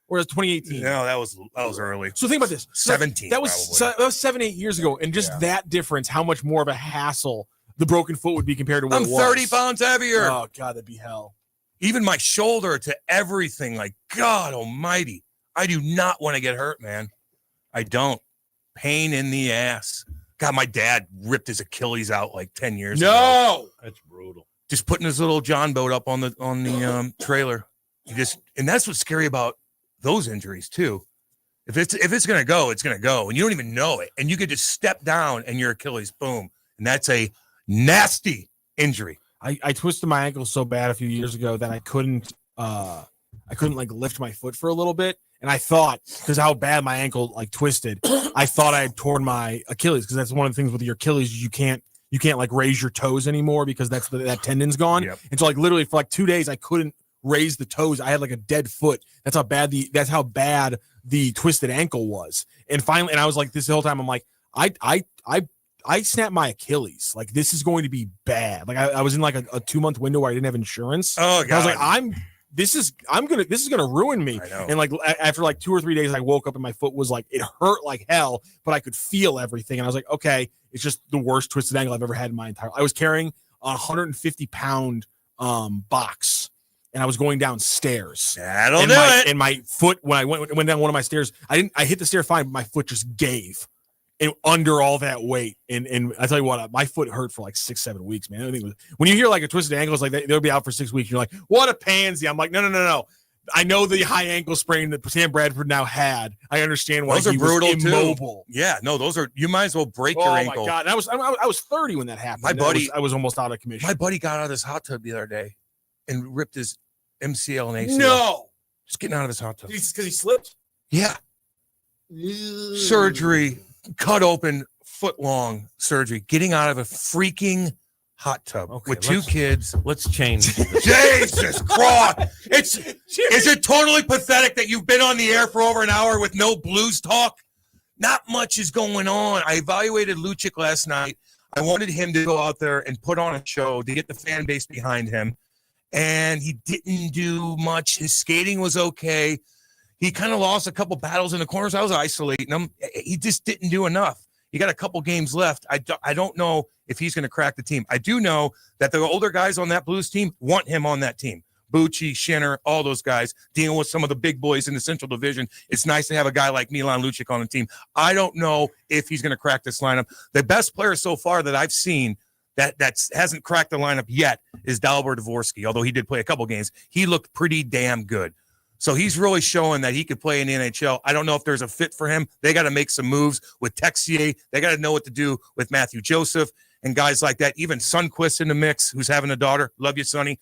or was 2018? No, that was early. So think about this: 17. That was 7-8 years ago, and just that difference, how much more of a hassle the broken foot would be compared to what I'm it was. 30 pounds heavier. Oh God, that'd be hell. Even my shoulder to everything, like God Almighty, I do not want to get hurt, man. I don't. Pain in the ass. God, my dad ripped his Achilles out like 10 years ago. No, that's brutal. Just putting his little John boat up on the trailer. And that's what's scary about those injuries too. If it's gonna go, it's gonna go, and you don't even know it. And you could just step down and your Achilles, boom, and that's a nasty injury. I twisted my ankle so bad a few years ago that I couldn't like lift my foot for a little bit. And I thought, because how bad my ankle like twisted, I thought I had torn my Achilles, because that's one of the things with your Achilles, you can't like raise your toes anymore because that tendon's gone. Yep. And so like literally for like 2 days I couldn't raise the toes. I had like a dead foot. That's how bad the twisted ankle was. And finally, and I was like, this whole time I'm like, I snapped my Achilles. Like, this is going to be bad. Like I was in like a 2-month window where I didn't have insurance. Oh God. I was like, this is gonna ruin me. I know. And like after like 2 or 3 days, I woke up and my foot was like, it hurt like hell, but I could feel everything. And I was like, okay, it's just the worst twisted ankle I've ever had in my entire life. I was carrying a 150-pound box, and I was going downstairs. That'll do it. And my foot, when I went down one of my stairs, I hit the stair fine, but my foot just gave. And under all that weight, and I tell you what, my foot hurt for like 6-7 weeks, man. I think when you hear like a twisted ankle, it's like they'll be out for 6 weeks. You're like, what a pansy! I'm like, no. I know the high ankle sprain that Sam Bradford now had. I understand why those are brutal was immobile. Too. Yeah, no, those are. You might as well break your ankle. Oh my God, I was 30 when that happened. My buddy, I was almost out of commission. My buddy got out of this hot tub the other day and ripped his MCL and ACL. No, just getting out of his hot tub because he slipped. Yeah, surgery, cut open, 6-foot-long surgery, getting out of a freaking hot tub with 2 kids. Let's change. Jesus Christ! Is it totally pathetic that you've been on the air for over an hour with no Blues talk? Not much is going on. I evaluated Lucic last night. I wanted him to go out there and put on a show to get the fan base behind him, and he didn't do much. His skating was okay. He kind of lost a couple battles in the corners. I was isolating him. He just didn't do enough. He got a couple games left. I don't know if he's going to crack the team. I do know that the older guys on that Blues team want him on that team. Bucci, Schinner, all those guys dealing with some of the big boys in the Central Division. It's nice to have a guy like Milan Lucic on the team. I don't know if he's going to crack this lineup. The best player so far that I've seen that hasn't cracked the lineup yet is Dalibor Dvorsky, although he did play a couple games. He looked pretty damn good. So he's really showing that he could play in the NHL. I don't know if there's a fit for him. They got to make some moves with Texier. They got to know what to do with Matthew Joseph and guys like that. Even Sundqvist in the mix, who's having a daughter. Love you, Sonny.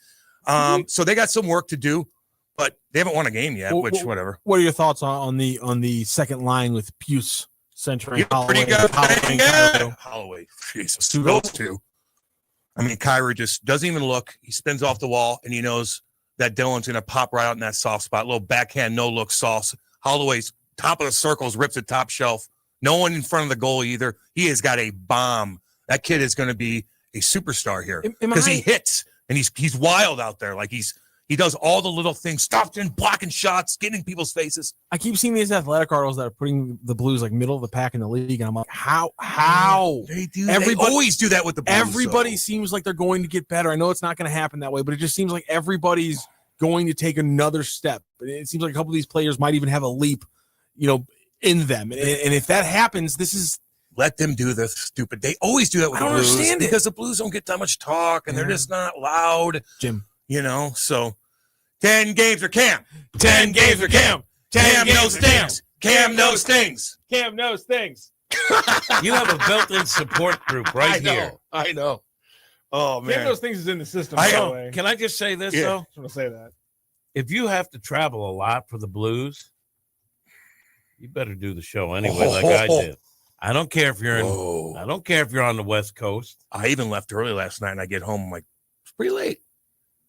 So they got some work to do, but they haven't won a game yet, whatever. What are your thoughts on the second line with Puce centering Holloway? Holloway. Jesus. Those two. I mean, Kyrie just doesn't even look. He spins off the wall, and he knows that Dylan's going to pop right out in that soft spot. Little backhand, no-look sauce. Holloway's top of the circles, rips the top shelf. No one in front of the goal either. He has got a bomb. That kid is going to be a superstar here because he hits, and he's wild out there. Like he does all the little things, stopping, blocking shots, getting in people's faces. I keep seeing these athletic articles that are putting the Blues like middle of the pack in the league, and I'm like, how? They do. They always do that with the Blues. Everybody seems like they're going to get better. I know it's not going to happen that way, but it just seems like everybody's going to take another step. It seems like a couple of these players might even have a leap, in them. And if that happens, this is. Let them do the stupid. They always do that with the Blues. I don't understand it. Because the Blues don't get that much talk, and they're just not loud. Jim. So 10 games for Cam. 10 games for Cam. Cam knows things. Cam knows things. Cam knows things. You have a built-in support group here. I know. Oh, man. Cam knows things is in the system. By the way. Can I just say this, I though? just want to say that. If you have to travel a lot for the Blues, you better do the show anyway, like I did. I don't care if you're I don't care if you're on the West Coast. I even left early last night, and I get home, I'm like, it's pretty late.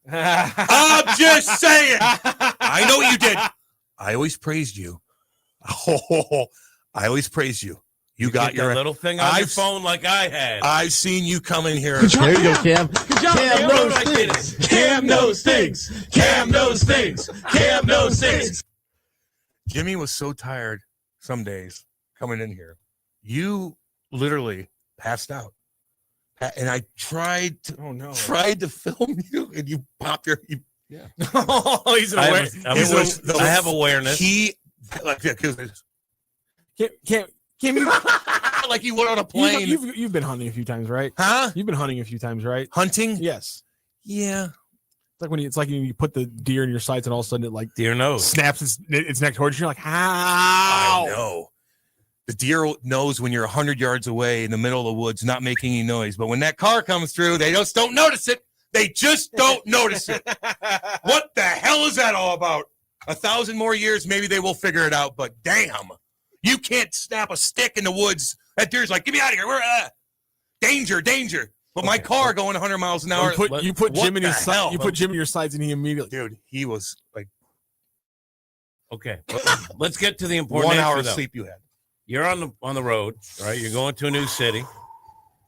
I'm just saying. I know what you did. I always praised you. I always praised you. You got your little thing on your phone like I had. I've seen you come in here. There you go, Cam. Good job, Cam knows things. Cam knows things. Cam knows things. Cam knows things. Jimmy was so tired some days coming in here. You literally passed out. And I tried to film you, and you pop your. Yeah. He's aware. I have awareness. He like Cam, you, like you went on a plane. You've been hunting a few times, right? Huh? You've been hunting a few times, right? Hunting? Yes. Yeah. It's like when you put the deer in your sights, and all of a sudden it like deer nose snaps its neck towards you. You're like, how? I know. The deer knows when you're 100 yards away in the middle of the woods, not making any noise. But when that car comes through, they just don't notice it. They just don't notice it. What the hell is that all about? 1,000 more years, maybe they will figure it out. But damn, you can't snap a stick in the woods. That deer's like, get me out of here. We're danger, danger. But my car going 100 miles an hour. You put Jim in his sights. You put Jim in your sights, and he immediately, dude, he was like, okay. Let's get to the important 1 hour of sleep you had. You're on the road, right? You're going to a new city.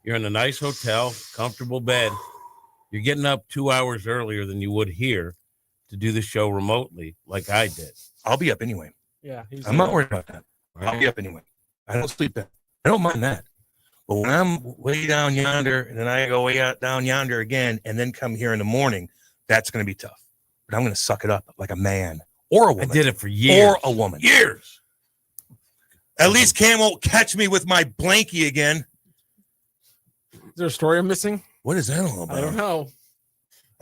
You're in a nice hotel, comfortable bed. You're getting up 2 hours earlier than you would here to do the show remotely, like I did. I'll be up anyway. Yeah, I'm not worried about that. I'll be up anyway. I don't sleep in. I don't mind that. But when I'm way down yonder, and then I go way out down yonder again, and then come here in the morning, that's going to be tough. But I'm going to suck it up like a man or a woman. I did it for years. Or a woman. Years. At least Cam won't catch me with my blankie again. Is there a story I'm missing? What is that all about? I don't know.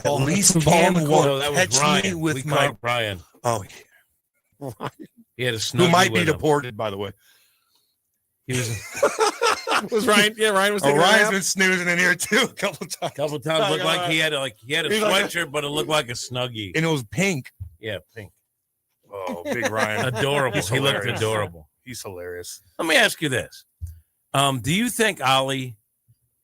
At least Cam won't catch Ryan. me with my Brian. Oh, yeah. He had a who might be deported, by the way. He was. Was Ryan? Yeah, Ryan was. Ryan's been snoozing in here too a couple times. Looked like he had a sweatshirt, but it looked like a Snuggie, and it was pink. Yeah, pink. Oh, big Ryan, adorable. He looked adorable. He's hilarious. Let me ask you this: Do you think Ollie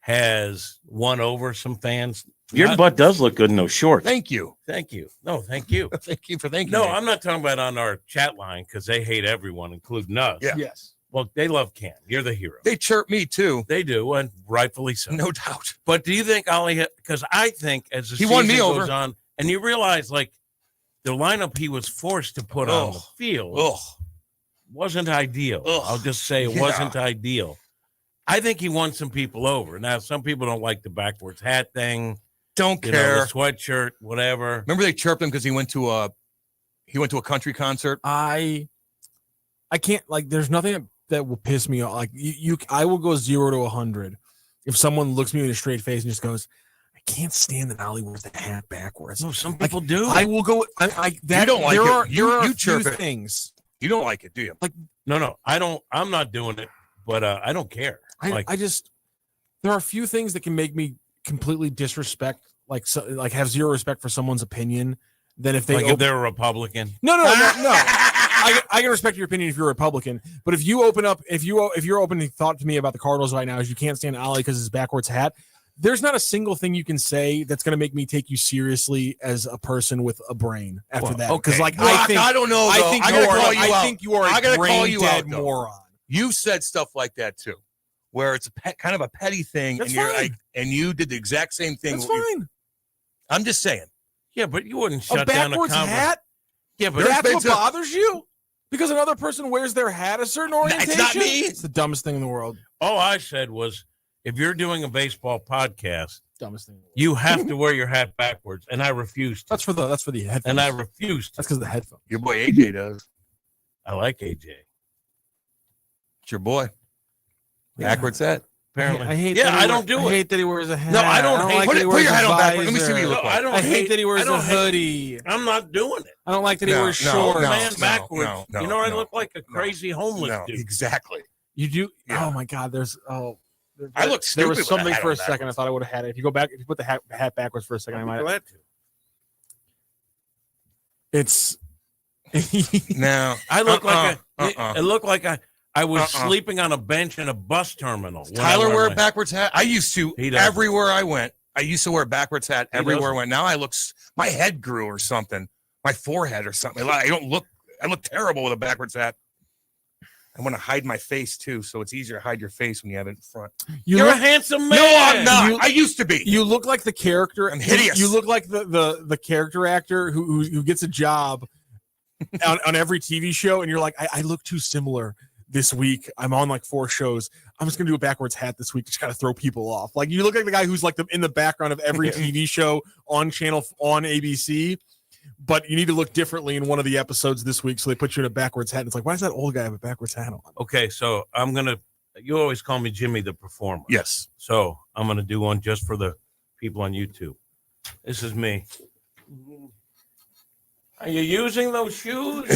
has won over some fans? Your butt does look good in those shorts. Thank you. Thank you. No, thank you. Thank you for thanking No, me. I'm not talking about on our chat line because they hate everyone, including us. Yeah. Yes. Well, they love Cam. You're the hero. They chirp me too. They do, and rightfully so. No doubt. But do you think Ollie? Because I think as the He season won me goes over. on, and you realize like the lineup he was forced to put on the field wasn't ideal. I'll just say it wasn't ideal. I think he won some people over. Now, some people don't like the backwards hat thing. Don't You care. know, the sweatshirt, whatever. Remember they chirped him because he went to a country concert. I can't, like, there's nothing that will piss me off. Like I will go 0 to 100 if someone looks me in a straight face and just goes, I can't stand that Ollie wears the hat backwards. No, some people do. I will go. That you don't like there it. Are, You there are a chirp few it. things. You don't like it, do you? Like, no, I don't. I'm not doing it, but I don't care. I just, there are a few things that can make me completely disrespect, like have zero respect for someone's opinion. Than if they if they're a Republican. No. I can respect your opinion if you're a Republican, but if you open up, if you're opening thought to me about the Cardinals right now is you can't stand Ollie because his backwards hat. There's not a single thing you can say that's going to make me take you seriously as a person with a brain after that. Because Brock, I don't know. I think you are a brain dead though. moron. You've said stuff like that too, where it's kind of a petty thing, That's and you're fine. like, and you did the exact same thing. That's fine. I'm just saying. Yeah, but you wouldn't A shut down a backwards conversation. hat? Yeah, but That's what bothers you? Because another person wears their hat a certain orientation? It's not me. It's the dumbest thing in the world. All I said was, if you're doing a baseball podcast, Dumbest thing in the world. you have to wear your hat backwards, and I refuse to. That's for the headphones. And I refuse to. That's because of the headphones. Your boy AJ does. I like AJ. It's your boy. Backwards hat. Apparently. I hate. Yeah, that he I don't do I it. hate that he wears a hat. No, I don't hate- like Put that he your wears hat a on backwards. Let me see visor. what you look like. I don't I hate that he wears I a don't hate- hoodie. I'm not doing it. I don't like that he wears no, shorts. Man backwards. no, you know, I no, look like a crazy homeless No, dude. exactly. You do? Yeah. Oh my God! There I look There stupid was with a something hat for on a second. I thought I would have had it. If you put the hat backwards for a second, I I'm might. glad to. It's. No, I look it looked like I was sleeping on a bench in a bus terminal. when I Tyler went wear a away. backwards hat. I used to He doesn't. everywhere I went. I used to wear a backwards hat everywhere I doesn't. went. Now I look, my head grew or something, my forehead or something. I look terrible with a backwards hat. I want to hide my face too, so it's easier to hide your face when you have it in front. You're a handsome man. No, I'm not. I used to be. You look like the character. I'm hideous. You look like the character actor who gets a job on every TV show, and you're like, I look too similar this week. I'm on like 4 shows. I'm just gonna do a backwards hat this week to just kind of throw people off. Like you look like the guy who's like in the background of every TV show on ABC. But you need to look differently in one of the episodes this week, so they put you in a backwards hat. And it's like, why does that old guy have a backwards hat on? Okay, so you always call me Jimmy the Performer. Yes. So I'm going to do one just for the people on YouTube. This is me. Are you using those shoes?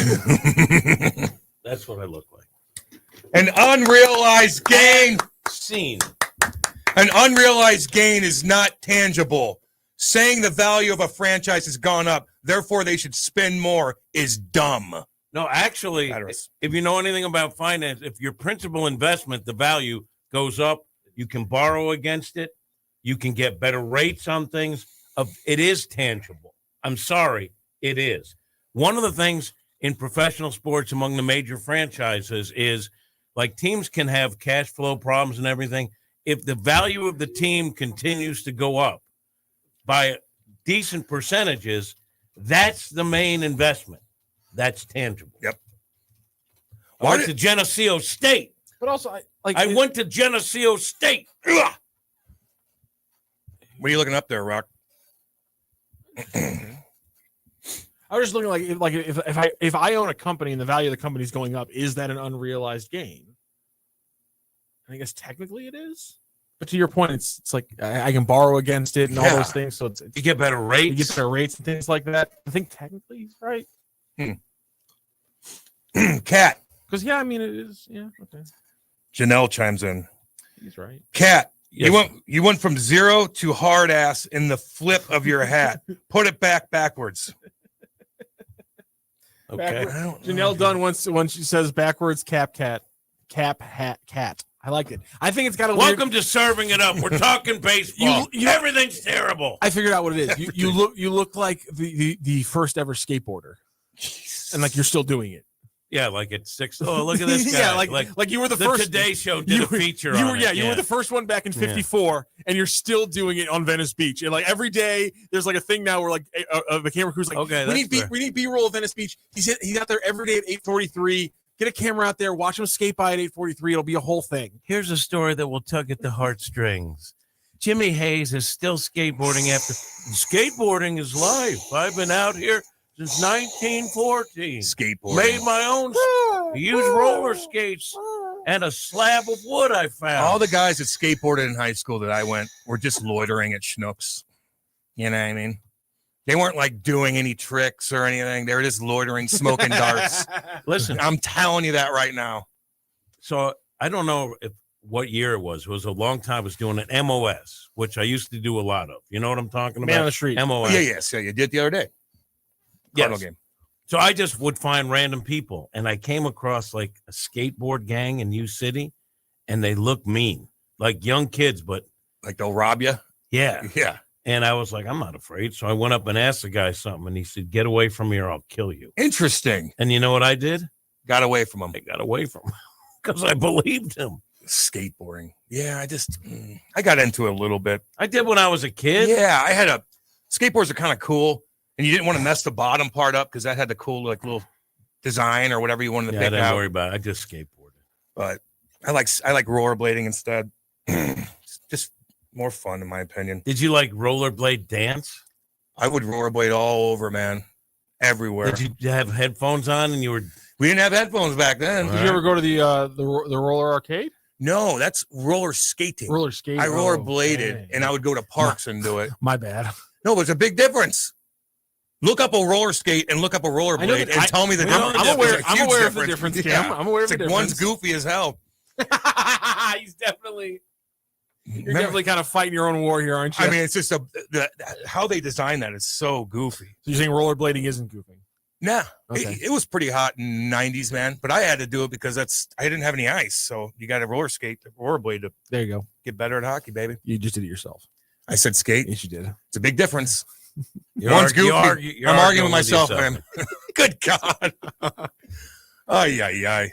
That's what I look like. An unrealized gain. Scene. An unrealized gain is not tangible. Saying the value of a franchise has gone up, therefore they should spend more, is dumb. No, actually, if you know anything about finance, if your principal investment, the value goes up, you can borrow against it. You can get better rates on things. It is tangible. I'm sorry, it is. One of the things in professional sports among the major franchises is like teams can have cash flow problems and everything. If the value of the team continues to go up by decent percentages, that's the main investment. That's tangible. Yep. I went to Geneseo State. But also, I went to Geneseo State. Ugh. What are you looking up there, Rock? I was just looking like if I own a company and the value of the company is going up, is that an unrealized gain? I guess technically it is. But to your point, it's like I can borrow against it and all those things. So it's you get better rates. You get better rates and things like that. I think technically he's right. Cat. Because I mean it is. Yeah. Okay. Janelle chimes in. He's right. Cat. Yes. You went from 0 to hard ass in the flip of your hat. Put it backwards. Okay. Janelle Dunn once she says backwards cap hat cat. I like it. I think it's got a Welcome to Serving It Up. We're talking baseball. Everything's terrible. I figured out what it is. You look like the first ever skateboarder, and like you're still doing it. Yeah, like at 6. Oh, look at this guy. Yeah, like you were the first. Today Show did a feature on it. You were the first one back in '54, and you're still doing it on Venice Beach. And like every day, there's like a thing now where like the camera crew's like, okay, we need B-roll of Venice Beach. He's out there every day at 8:43. Get a camera out there, watch him skate by at 8:43. It'll be a whole thing. Here's a story that will tug at the heartstrings. Jimmy Hayes is still skateboarding after skateboarding is life. I've been out here since 1914. Skateboarding. Made my own. Used roller skates and a slab of wood I found. All the guys that skateboarded in high school that I went were just loitering at Schnucks. You know what I mean? They weren't like doing any tricks or anything. They were just loitering, smoking darts. Listen, I'm telling you that right now. So I don't know what year it was. It was a long time. I was doing an MOS, which I used to do a lot of. You know what I'm talking about? Man on the street. MOS. Yeah, you did the other day. Cardinal game. So I just would find random people, and I came across like a skateboard gang in U City, and they look mean, like young kids, but like they'll rob you. Yeah. Yeah. And I was like, I'm not afraid. So I went up and asked the guy something, and he said, "Get away from me or I'll kill you." Interesting. And you know what I did? Got away from him. I got away from him because I believed him. Skateboarding. Yeah, I got into it a little bit. I did when I was a kid. Yeah, skateboards are kind of cool, and you didn't want to mess the bottom part up because that had the cool like little design or whatever you wanted to I pick didn't out. worry about it. I just skateboarded. But I like rollerblading instead. Just more fun, in my opinion. Did you like rollerblade dance? I would rollerblade all over, man. Everywhere. Did you have headphones on and you were? We didn't have headphones back then. Did you ever go to the roller arcade? No, that's roller skating. Roller skating. I rollerbladed, and I would go to parks and do it. My bad. No, there's a big difference. Look up a roller skate and look up a rollerblade and tell me the difference. I'm aware of the difference, Kim. Yeah. I'm aware of the difference. One's goofy as hell. He's definitely. You're definitely kind of fighting your own war here, aren't you? I mean, it's just how they design that is so goofy. So you're saying rollerblading isn't goofy? Nah, Okay. it was pretty hot in the 90s, man. But I had to do it because I didn't have any ice, so you got to rollerblade to There you go. get better at hockey, baby. You just did it yourself. I said skate. Yes, you did. It's a big difference. You're One's goofy. you're I'm arguing with myself, yourself. man. Good God. Ay.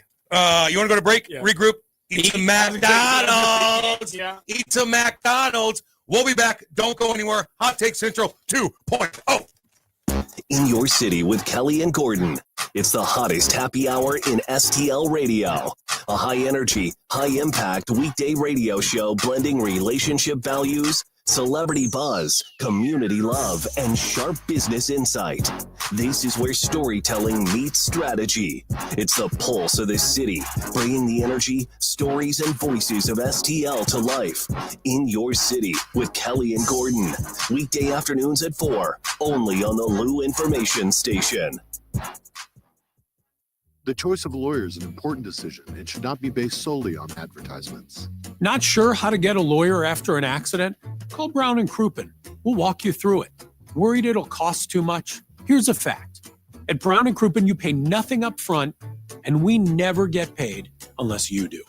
You want to go to break? Yeah. Regroup? Eat some McDonald's. Yeah. Eat some McDonald's. We'll be back. Don't go anywhere. Hot Take Central 2.0. In your city with Kelly and Gordon. It's the hottest happy hour in STL radio. A high-energy, high-impact weekday radio show blending relationship values, celebrity buzz, community love, and sharp business insight. This is where storytelling meets strategy. It's the pulse of this city, bringing the energy, stories, and voices of STL to life. In your city with Kelly and Gordon. Weekday afternoons at 4, only on the Lou Information Station. The choice of a lawyer is an important decision. It should not be based solely on advertisements. Not sure how to get a lawyer after an accident? Call Brown and Crouppen. We'll walk you through it. Worried it'll cost too much? Here's a fact. At Brown and Crouppen, you pay nothing up front, and we never get paid unless you do.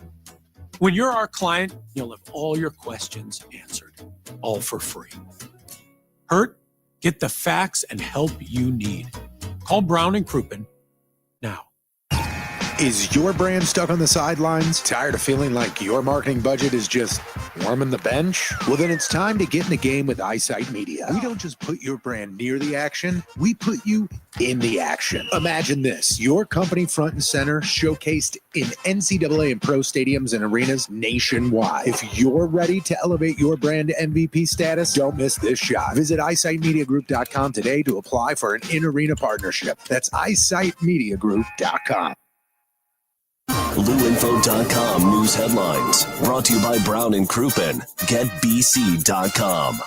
When you're our client, you'll have all your questions answered, all for free. Hurt? Get the facts and help you need. Call Brown and Crouppen now. Is your brand stuck on the sidelines? Tired of feeling like your marketing budget is just warming the bench? Well, then it's time to get in the game with Eyesight Media. We don't just put your brand near the action, we put you in the action. Imagine this, your company front and center showcased in NCAA and pro stadiums and arenas nationwide. If you're ready to elevate your brand to MVP status, don't miss this shot. Visit eyesightmediagroup.com today to apply for an in-arena partnership. That's eyesightmediagroup.com. LouInfo.com news headlines brought to you by Brown and Crouppen. GetBC.com.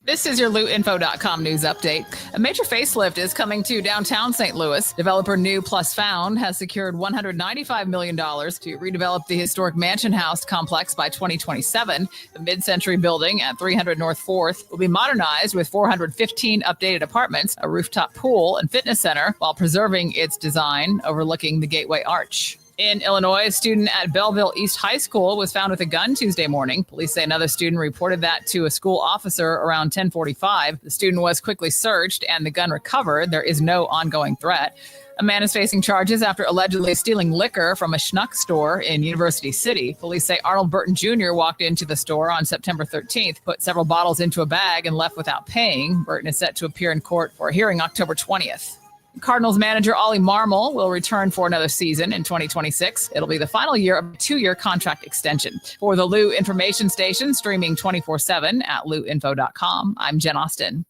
This is your LouInfo.com news update. A major facelift is coming to downtown St. Louis. Developer New Plus Found has secured $195 million to redevelop the historic Mansion House complex by 2027. The mid-century building at 300 North 4th will be modernized with 415 updated apartments, a rooftop pool, and fitness center while preserving its design overlooking the Gateway Arch. In Illinois, a student at Belleville East High School was found with a gun Tuesday morning. Police say another student reported that to a school officer around 10:45. The student was quickly searched and the gun recovered. There is no ongoing threat. A man is facing charges after allegedly stealing liquor from a schnuck store in University City. Police say Arnold Burton Jr. walked into the store on September 13th, put several bottles into a bag, and left without paying. Burton is set to appear in court for a hearing October 20th. Cardinals manager Ollie Marmol will return for another season in 2026. It'll be the final year of a 2-year contract extension. For the Lou Information Station, streaming 24/7 at louinfo.com, I'm Jen Austin.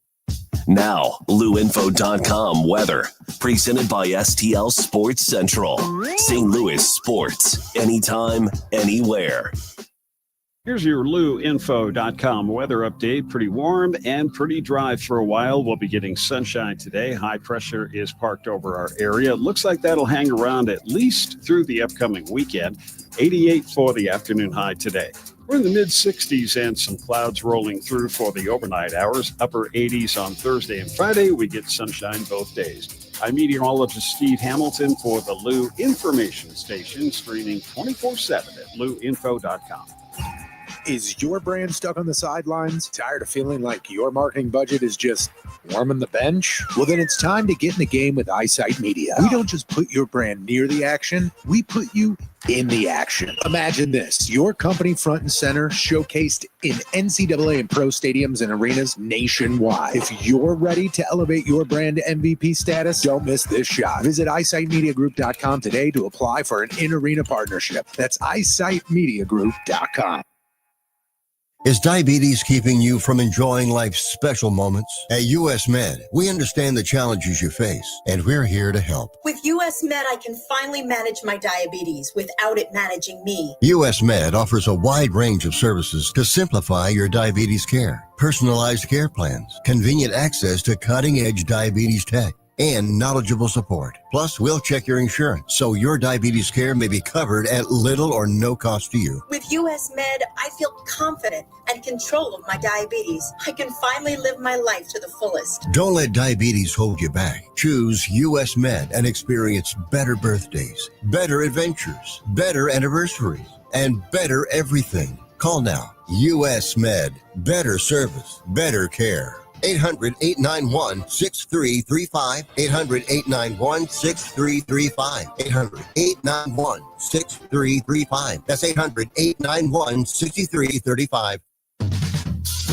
Now, louinfo.com weather. Presented by STL Sports Central. St. Louis sports. Anytime, anywhere. Here's your louinfo.com weather update. Pretty warm and pretty dry for a while. We'll be getting sunshine today. High pressure is parked over our area. Looks like that'll hang around at least through the upcoming weekend. 88 for the afternoon high today. We're in the mid-60s and some clouds rolling through for the overnight hours. Upper 80s on Thursday and Friday. We get sunshine both days. I'm meteorologist Steve Hamilton for the Lou Information Station, streaming 24/7 at louinfo.com. Is your brand stuck on the sidelines? Tired of feeling like your marketing budget is just warming the bench? Well, then it's time to get in the game with Eyesight Media. We don't just put your brand near the action, we put you in the action. Imagine this, your company front and center, showcased in NCAA and pro stadiums and arenas nationwide. If you're ready to elevate your brand to MVP status, don't miss this shot. Visit eyesightmediagroup.com today to apply for an in-arena partnership. That's eyesightmediagroup.com. Is diabetes keeping you from enjoying life's special moments? At US Med, we understand the challenges you face, and we're here to help. With US Med, I can finally manage my diabetes without it managing me. US Med offers a wide range of services to simplify your diabetes care. Personalized care plans, convenient access to cutting-edge diabetes tech, and knowledgeable support. Plus, we'll check your insurance so your diabetes care may be covered at little or no cost to you. With US Med, I feel confident and control of my diabetes. I can finally live my life to the fullest. Don't let diabetes hold you back. Choose US Med and experience better birthdays, better adventures, better anniversaries, and better everything. Call now. US Med. Better service, better care. 800-891-6335. 800-891-6335. 800-891-6335. That's 800-891-6335.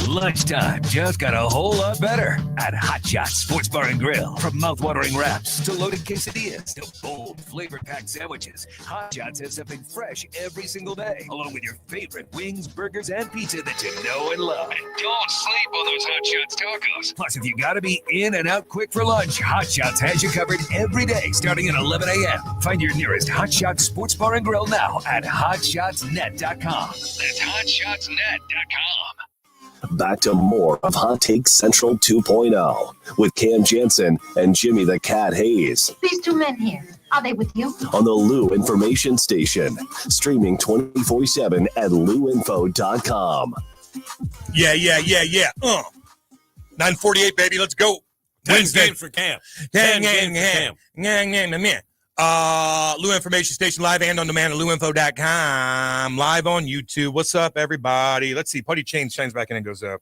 Lunchtime just got a whole lot better at Hot Shots Sports Bar and Grill. From mouth-watering wraps to loaded quesadillas to bold, flavor-packed sandwiches, Hot Shots has something fresh every single day, along with your favorite wings, burgers, and pizza that you know and love. And don't sleep on those Hot Shots tacos. Plus, if you gotta be in and out quick for lunch, Hot Shots has you covered every day starting at 11 a.m. Find your nearest Hot Shots Sports Bar and Grill now at hotshotsnet.com. That's hotshotsnet.com. Back to more of Hot Take Central 2.0 with Cam Jansen and Jimmy the Cat Hayes. These two men here, are they with you? On the Lou Information Station, streaming 24/7 at louinfo.com. Yeah. 9:48, baby. Let's go. 10 Wednesday. games for Cam. 10 games for Cam. Lou Information Station live and on demand at louinfo.com, live on YouTube. What's up, everybody? Let's see. Putty Chain shines back in and goes up.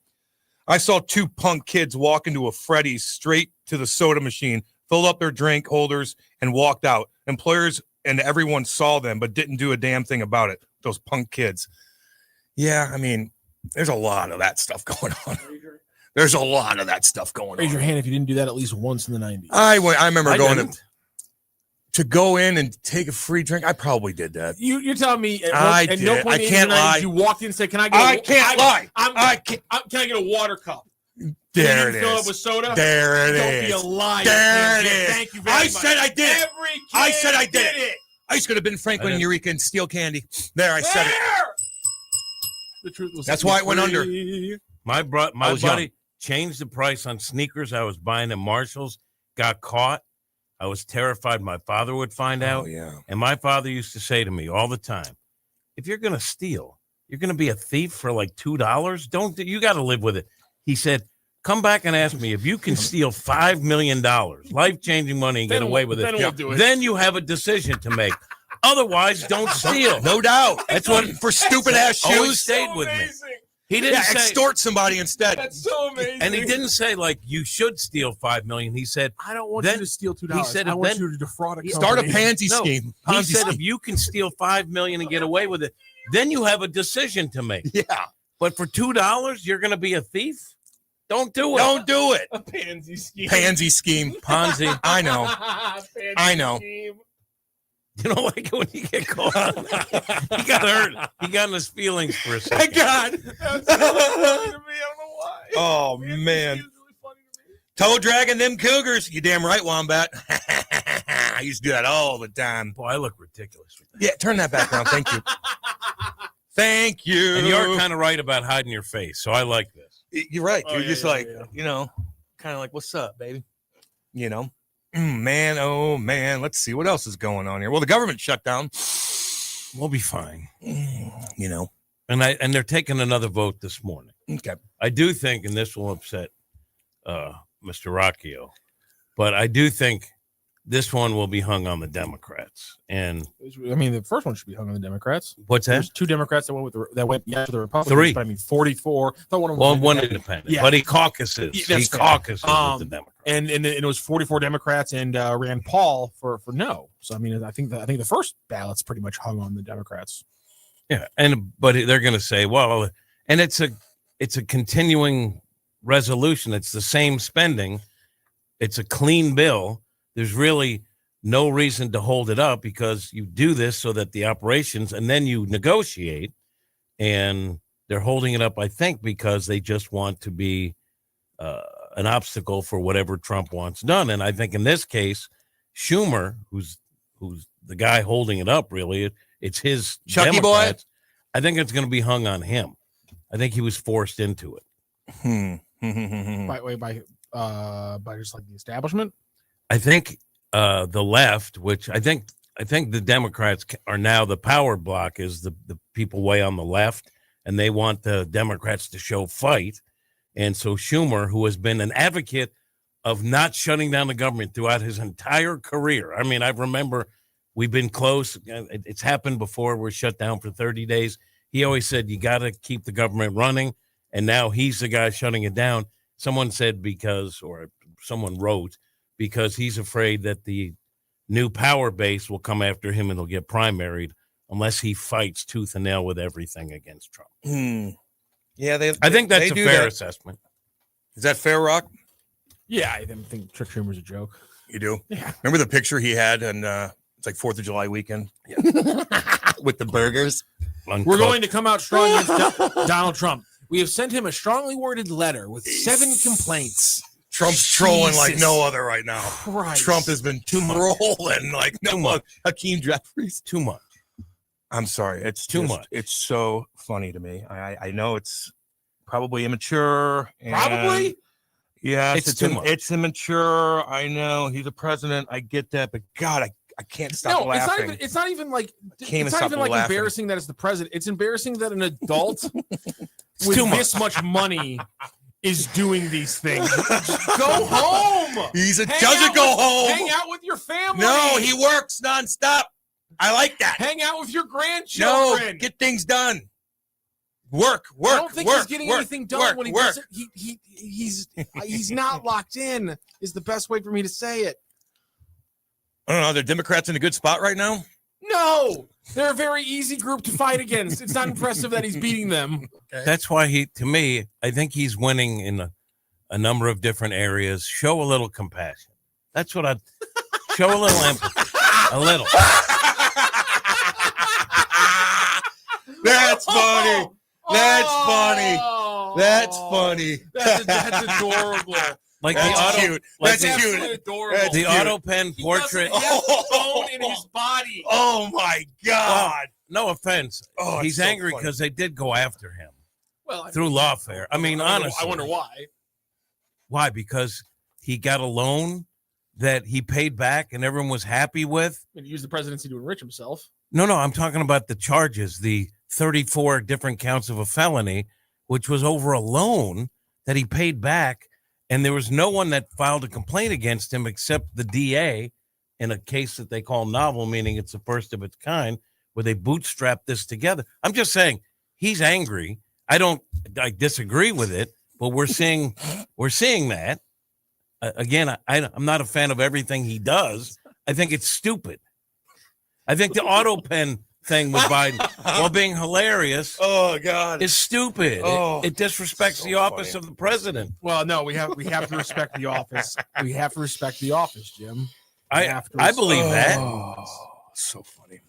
I saw two punk kids walk into a Freddy's straight to the soda machine, filled up their drink holders, and walked out. Employers and everyone saw them, but didn't do a damn thing about it. Those punk kids. Yeah, I mean, there's a lot of that stuff going on. There's a lot of that stuff going on. Raise your hand if you didn't do that at least once in the 90s. I remember going to go in and take a free drink. I probably did that. You're telling me I at did. no point I can't lie. You walked in and said, "Can I get? I can't lie. Can I get a water cup?" There it fill is. up with soda. There it Don't is. be a liar. There it is. Thank you very much. I said I did it. Every kid I said I did it. I could have been Franklin and Eureka and steal candy. There, I said it. The truth was. That's why it went under. My buddy young. changed the price on sneakers I was buying at Marshall's, got caught. I was terrified my father would find out. Yeah. And my father used to say to me all the time, if you're going to steal, you're going to be a thief for like $2. You got to live with it. He said, come back and ask me if you can steal $5 million, life-changing money, and get away with it. Then we'll do it. Then you have a decision to make. Otherwise, don't steal. No doubt. That's what for stupid ass always shoes. stayed with me. He didn't say extort somebody instead. That's so amazing. and he didn't say like you should steal $5 million. He said I don't want then- you to steal $2. he said I if want then- you to defraud a company. Start a pansy No, scheme. he Ponzi said scheme. if you can steal $5 million and get away with it, then you have a decision to make. Yeah. But for $2, you're going to be a thief? Don't do it. Don't do it. A pansy scheme. Pansy scheme. Ponzi. I know. Pansy I know. scheme. You don't like it when you get caught. He got hurt. He got in his feelings for a second. God. That's so funny to me. I don't know why. Oh, man. Toe dragging them cougars. You damn right, Wombat. I used to do that all the time. Boy, I look ridiculous with that. Yeah, turn that back around. Thank you. Thank you. And you're kind of right about hiding your face, so I like this. You're right. Oh, You're yeah, just yeah, like, yeah. you know, kind of like, what's up, baby? You know, man, oh, man. Let's see what else is going on here. Well, the government shut down. We'll be fine. You know, And they're taking another vote this morning. okay. I do think, and this will upset Mr. Rocchio, but I do think this one will be hung on the Democrats. And I mean, the first one should be hung on the Democrats. what's that? There's 2 Democrats that went yes to the Republicans. 3. But I mean, 44. I thought one of them Well, was one independent. independent, Yeah. but he caucuses. Yeah, He that's fair. caucuses with the Democrats. And it was 44 Democrats and Rand Paul for no. So I mean, I think the first ballot's pretty much hung on the Democrats. Yeah, but they're going to say, well, and it's a continuing resolution. It's the same spending. It's a clean bill. There's really no reason to hold it up because you do this so that the operations, and then you negotiate, and they're holding it up, I think, because they just want to be an obstacle for whatever Trump wants done. And I think in this case, Schumer, who's the guy holding it up, really, it's his Chucky Democrats. I think it's going to be hung on him. I think he was forced into it. By just like the establishment. I think the left, which I think the Democrats are now the power block, is the people way on the left, and they want the Democrats to show fight. And so Schumer, who has been an advocate of not shutting down the government throughout his entire career. I mean, I remember we've been close. It's happened before. We're shut down for 30 days. He always said, you got to keep the government running. And now he's the guy shutting it down. Someone said someone wrote, because he's afraid that the new power base will come after him and he'll get primaried unless he fights tooth and nail with everything against Trump. Yeah, I think that's a do fair that. assessment. Is that fair, Rock? Yeah, I think Trick Schumer's a joke. You do? Yeah. Remember the picture he had, and it's like 4th of July weekend with the burgers. We're going to come out strong against Donald Trump. We have sent him a strongly worded letter with 7 complaints. Trump's trolling like Jesus no other right now. Christ. Trump has been trolling like no one. Hakeem Jeffries. Too much. I'm sorry. It's Too just- much. It's so funny to me. I know it's probably immature. And Probably? Yes, It's too much. It's immature. I know he's a president. I get that, but God, I can't stop laughing. It's not even like Can't it's not stop even like laughing. embarrassing that it's the president. It's embarrassing that an adult too with much. this much money is doing these things. Just go home. Doesn't out go with- home. Hang out with your family. No, he works nonstop. I like that. Hang out with your No, grandchildren. get things done. Work. I don't think he's getting work, anything done work, when he work. does it. He's not locked in. Is the best way for me to say it. I don't know. Are the Democrats in a good spot right now? No, they're a very easy group to fight against. It's not impressive that he's beating them. That's why to me, I think he's winning in a number of different areas. Show a little compassion. That's what show a little empathy. A little. That's funny. That's funny. That's funny. That's adorable. Like That's the auto, cute. like That's the, cute. Adorable. That's the cute. auto pen portrait. He has a bone in his body. Oh my God. No offense. Oh, it's he's so angry funny. because they did go after him Well, through lawfare. I mean, honestly. I wonder why. Why? Because he got a loan that he paid back and everyone was happy with. He used the presidency to enrich himself. No, I'm talking about the charges, the 34 different counts of a felony, which was over a loan that he paid back. And there was no one that filed a complaint against him except the DA in a case that they call novel, meaning it's the first of its kind, where they bootstrap this together. I'm just saying he's angry. I disagree with it, but we're seeing that. Again, I'm not a fan of everything he does. I think it's stupid. I think the auto pen thing with Biden, while being hilarious, is stupid. It disrespects the office of the president. Well, no, we have to respect the office. We have to respect the office, Jim. I believe that. So funny.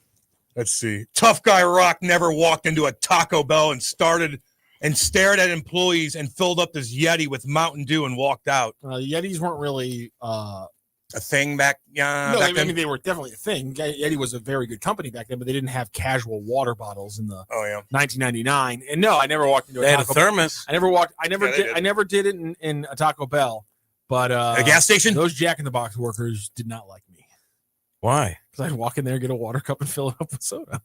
Let's see. Tough Guy Rock never walked into a Taco Bell and stared at employees and filled up this Yeti with Mountain Dew and walked out. Yetis weren't really a thing back. No, I mean they were definitely a thing. Yeti was a very good company back then, but they didn't have casual water bottles in the 1999. And no, I never walked into. They had a thermos. I never did it in a Taco Bell, but a gas station. Those Jack in the Box workers did not like me. Why? Because I'd walk in there, get a water cup, and fill it up with soda.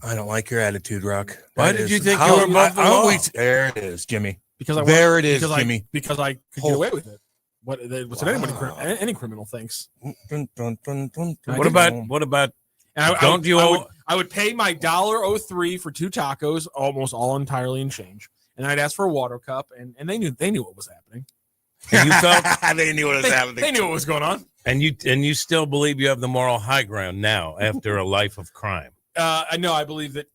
I don't like your attitude, Rock. Why did you think you were above the law? There it is, Jimmy. Because Jimmy. Because I could get away with it. What's any criminal thinks? What about? I would pay my $1.03 for 2 tacos, almost all entirely in change, and I'd ask for a water cup, and they knew what was happening. And you felt they knew what was happening. They knew what was going on. And you still believe you have the moral high ground now after a life of crime. I know. I believe that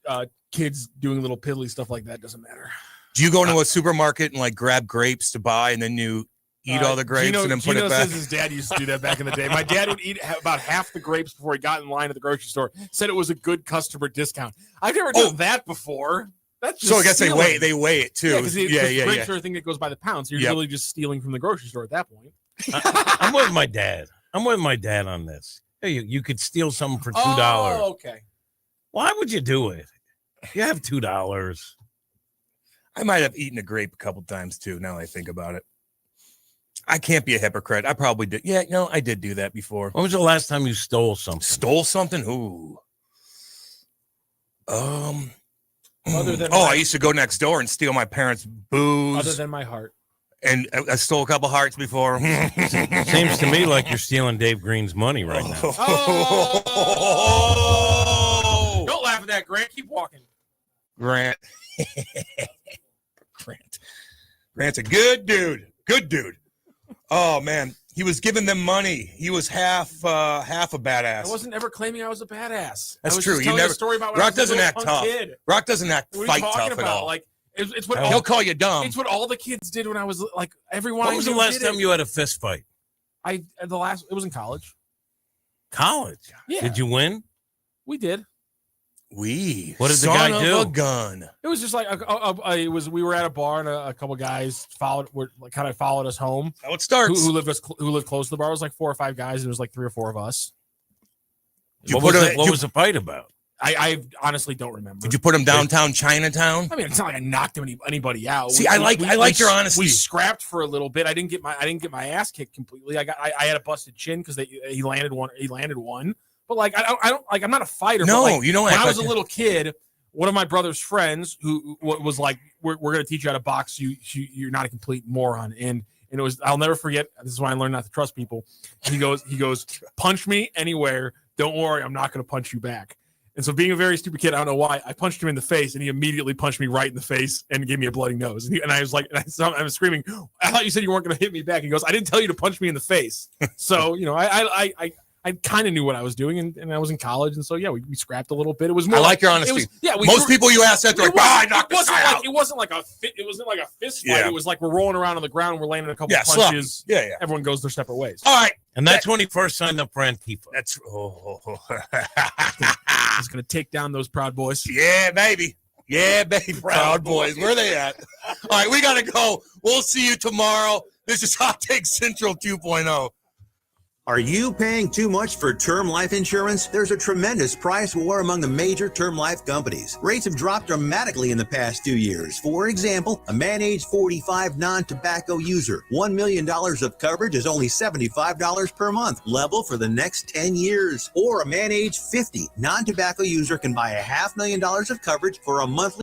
kids doing little piddly stuff like that doesn't matter. Do you go into a supermarket and like grab grapes to buy, and then you eat all the grapes and then put it back? Says his dad used to do that back in the day. My dad would eat about half the grapes before he got in line at the grocery store. Said it was a good customer discount. I've never done that before. That's just so I guess stealing. they weigh it too. Yeah, grapes are a thing that goes by the pound. So you're really just stealing from the grocery store at that point. I'm with my dad. I'm with my dad on this. Hey, you could steal something for $2. Oh, okay. Why would you do it? You have $2. I might have eaten a grape a couple times too. Now that I think about it, I can't be a hypocrite. I probably did. Yeah, I did do that before. When was the last time you stole something? Stole something? Ooh. Other than I used to go next door and steal my parents' booze. Other than my heart. And I stole a couple hearts before. Seems to me like you're stealing Dave Green's money right now. Oh! Don't laugh at that, Grant. Keep walking. Grant's a good dude. Good dude. Oh man, he was giving them money. He was half a badass. I wasn't ever claiming I was a badass. That's I was true. Just telling a story about when Rock I was doesn't a act little tough. kid. Rock doesn't act What are fight you talking tough about? at all. Like it's what he'll call you dumb. It's what all the kids did when I was like everyone. When was the last time you had a fist fight? It was in college. College? Yeah. Did you win? We did. What did the guy do? A gun. It was just like we were at a bar and a couple guys followed us home. How it starts. Who lived close to the bar. It was like 4 or 5 guys. And it was like 3 or 4 of us. What was the fight about? I honestly don't remember. Did you put him downtown Chinatown? I mean, it's not like I knocked anybody out. See, I like your honesty. We scrapped for a little bit. I didn't get my ass kicked completely. I had a busted chin because he landed one. But like I don't like I'm not a fighter. No, but like, you don't. When I was a little kid, one of my brother's friends who was like, "We're going to teach you how to box. You're not a complete moron." And it was, I'll never forget. This is why I learned not to trust people. He goes, punch me anywhere. Don't worry, I'm not going to punch you back. And so, being a very stupid kid, I don't know why, I punched him in the face, and he immediately punched me right in the face and gave me a bloody nose. And I was like, I was screaming, "I thought you said you weren't going to hit me back." He goes, "I didn't tell you to punch me in the face." So I kind of knew what I was doing, and I was in college, and so we scrapped a little bit. It was more. I like your honesty. Most people you ask that, they're like, "I knocked this guy out." It wasn't like a fist fight. It was like we're rolling around on the ground, and we're landing a couple punches. Yeah. Everyone goes their separate ways. All right, and that's when he first signed up for Antifa. That's He's gonna take down those Proud Boys. Yeah, baby. Yeah, baby. Proud Boys. Where are they at? All right, we gotta go. We'll see you tomorrow. This is Hot Take Central 2.0. Are you paying too much for term life insurance? There's a tremendous price war among the major term life companies. Rates have dropped dramatically in the past 2 years. For example, a man age 45 non-tobacco user, $1 million of coverage is only $75 per month, level for the next 10 years. Or a man age 50 non-tobacco user can buy $500,000 of coverage for a monthly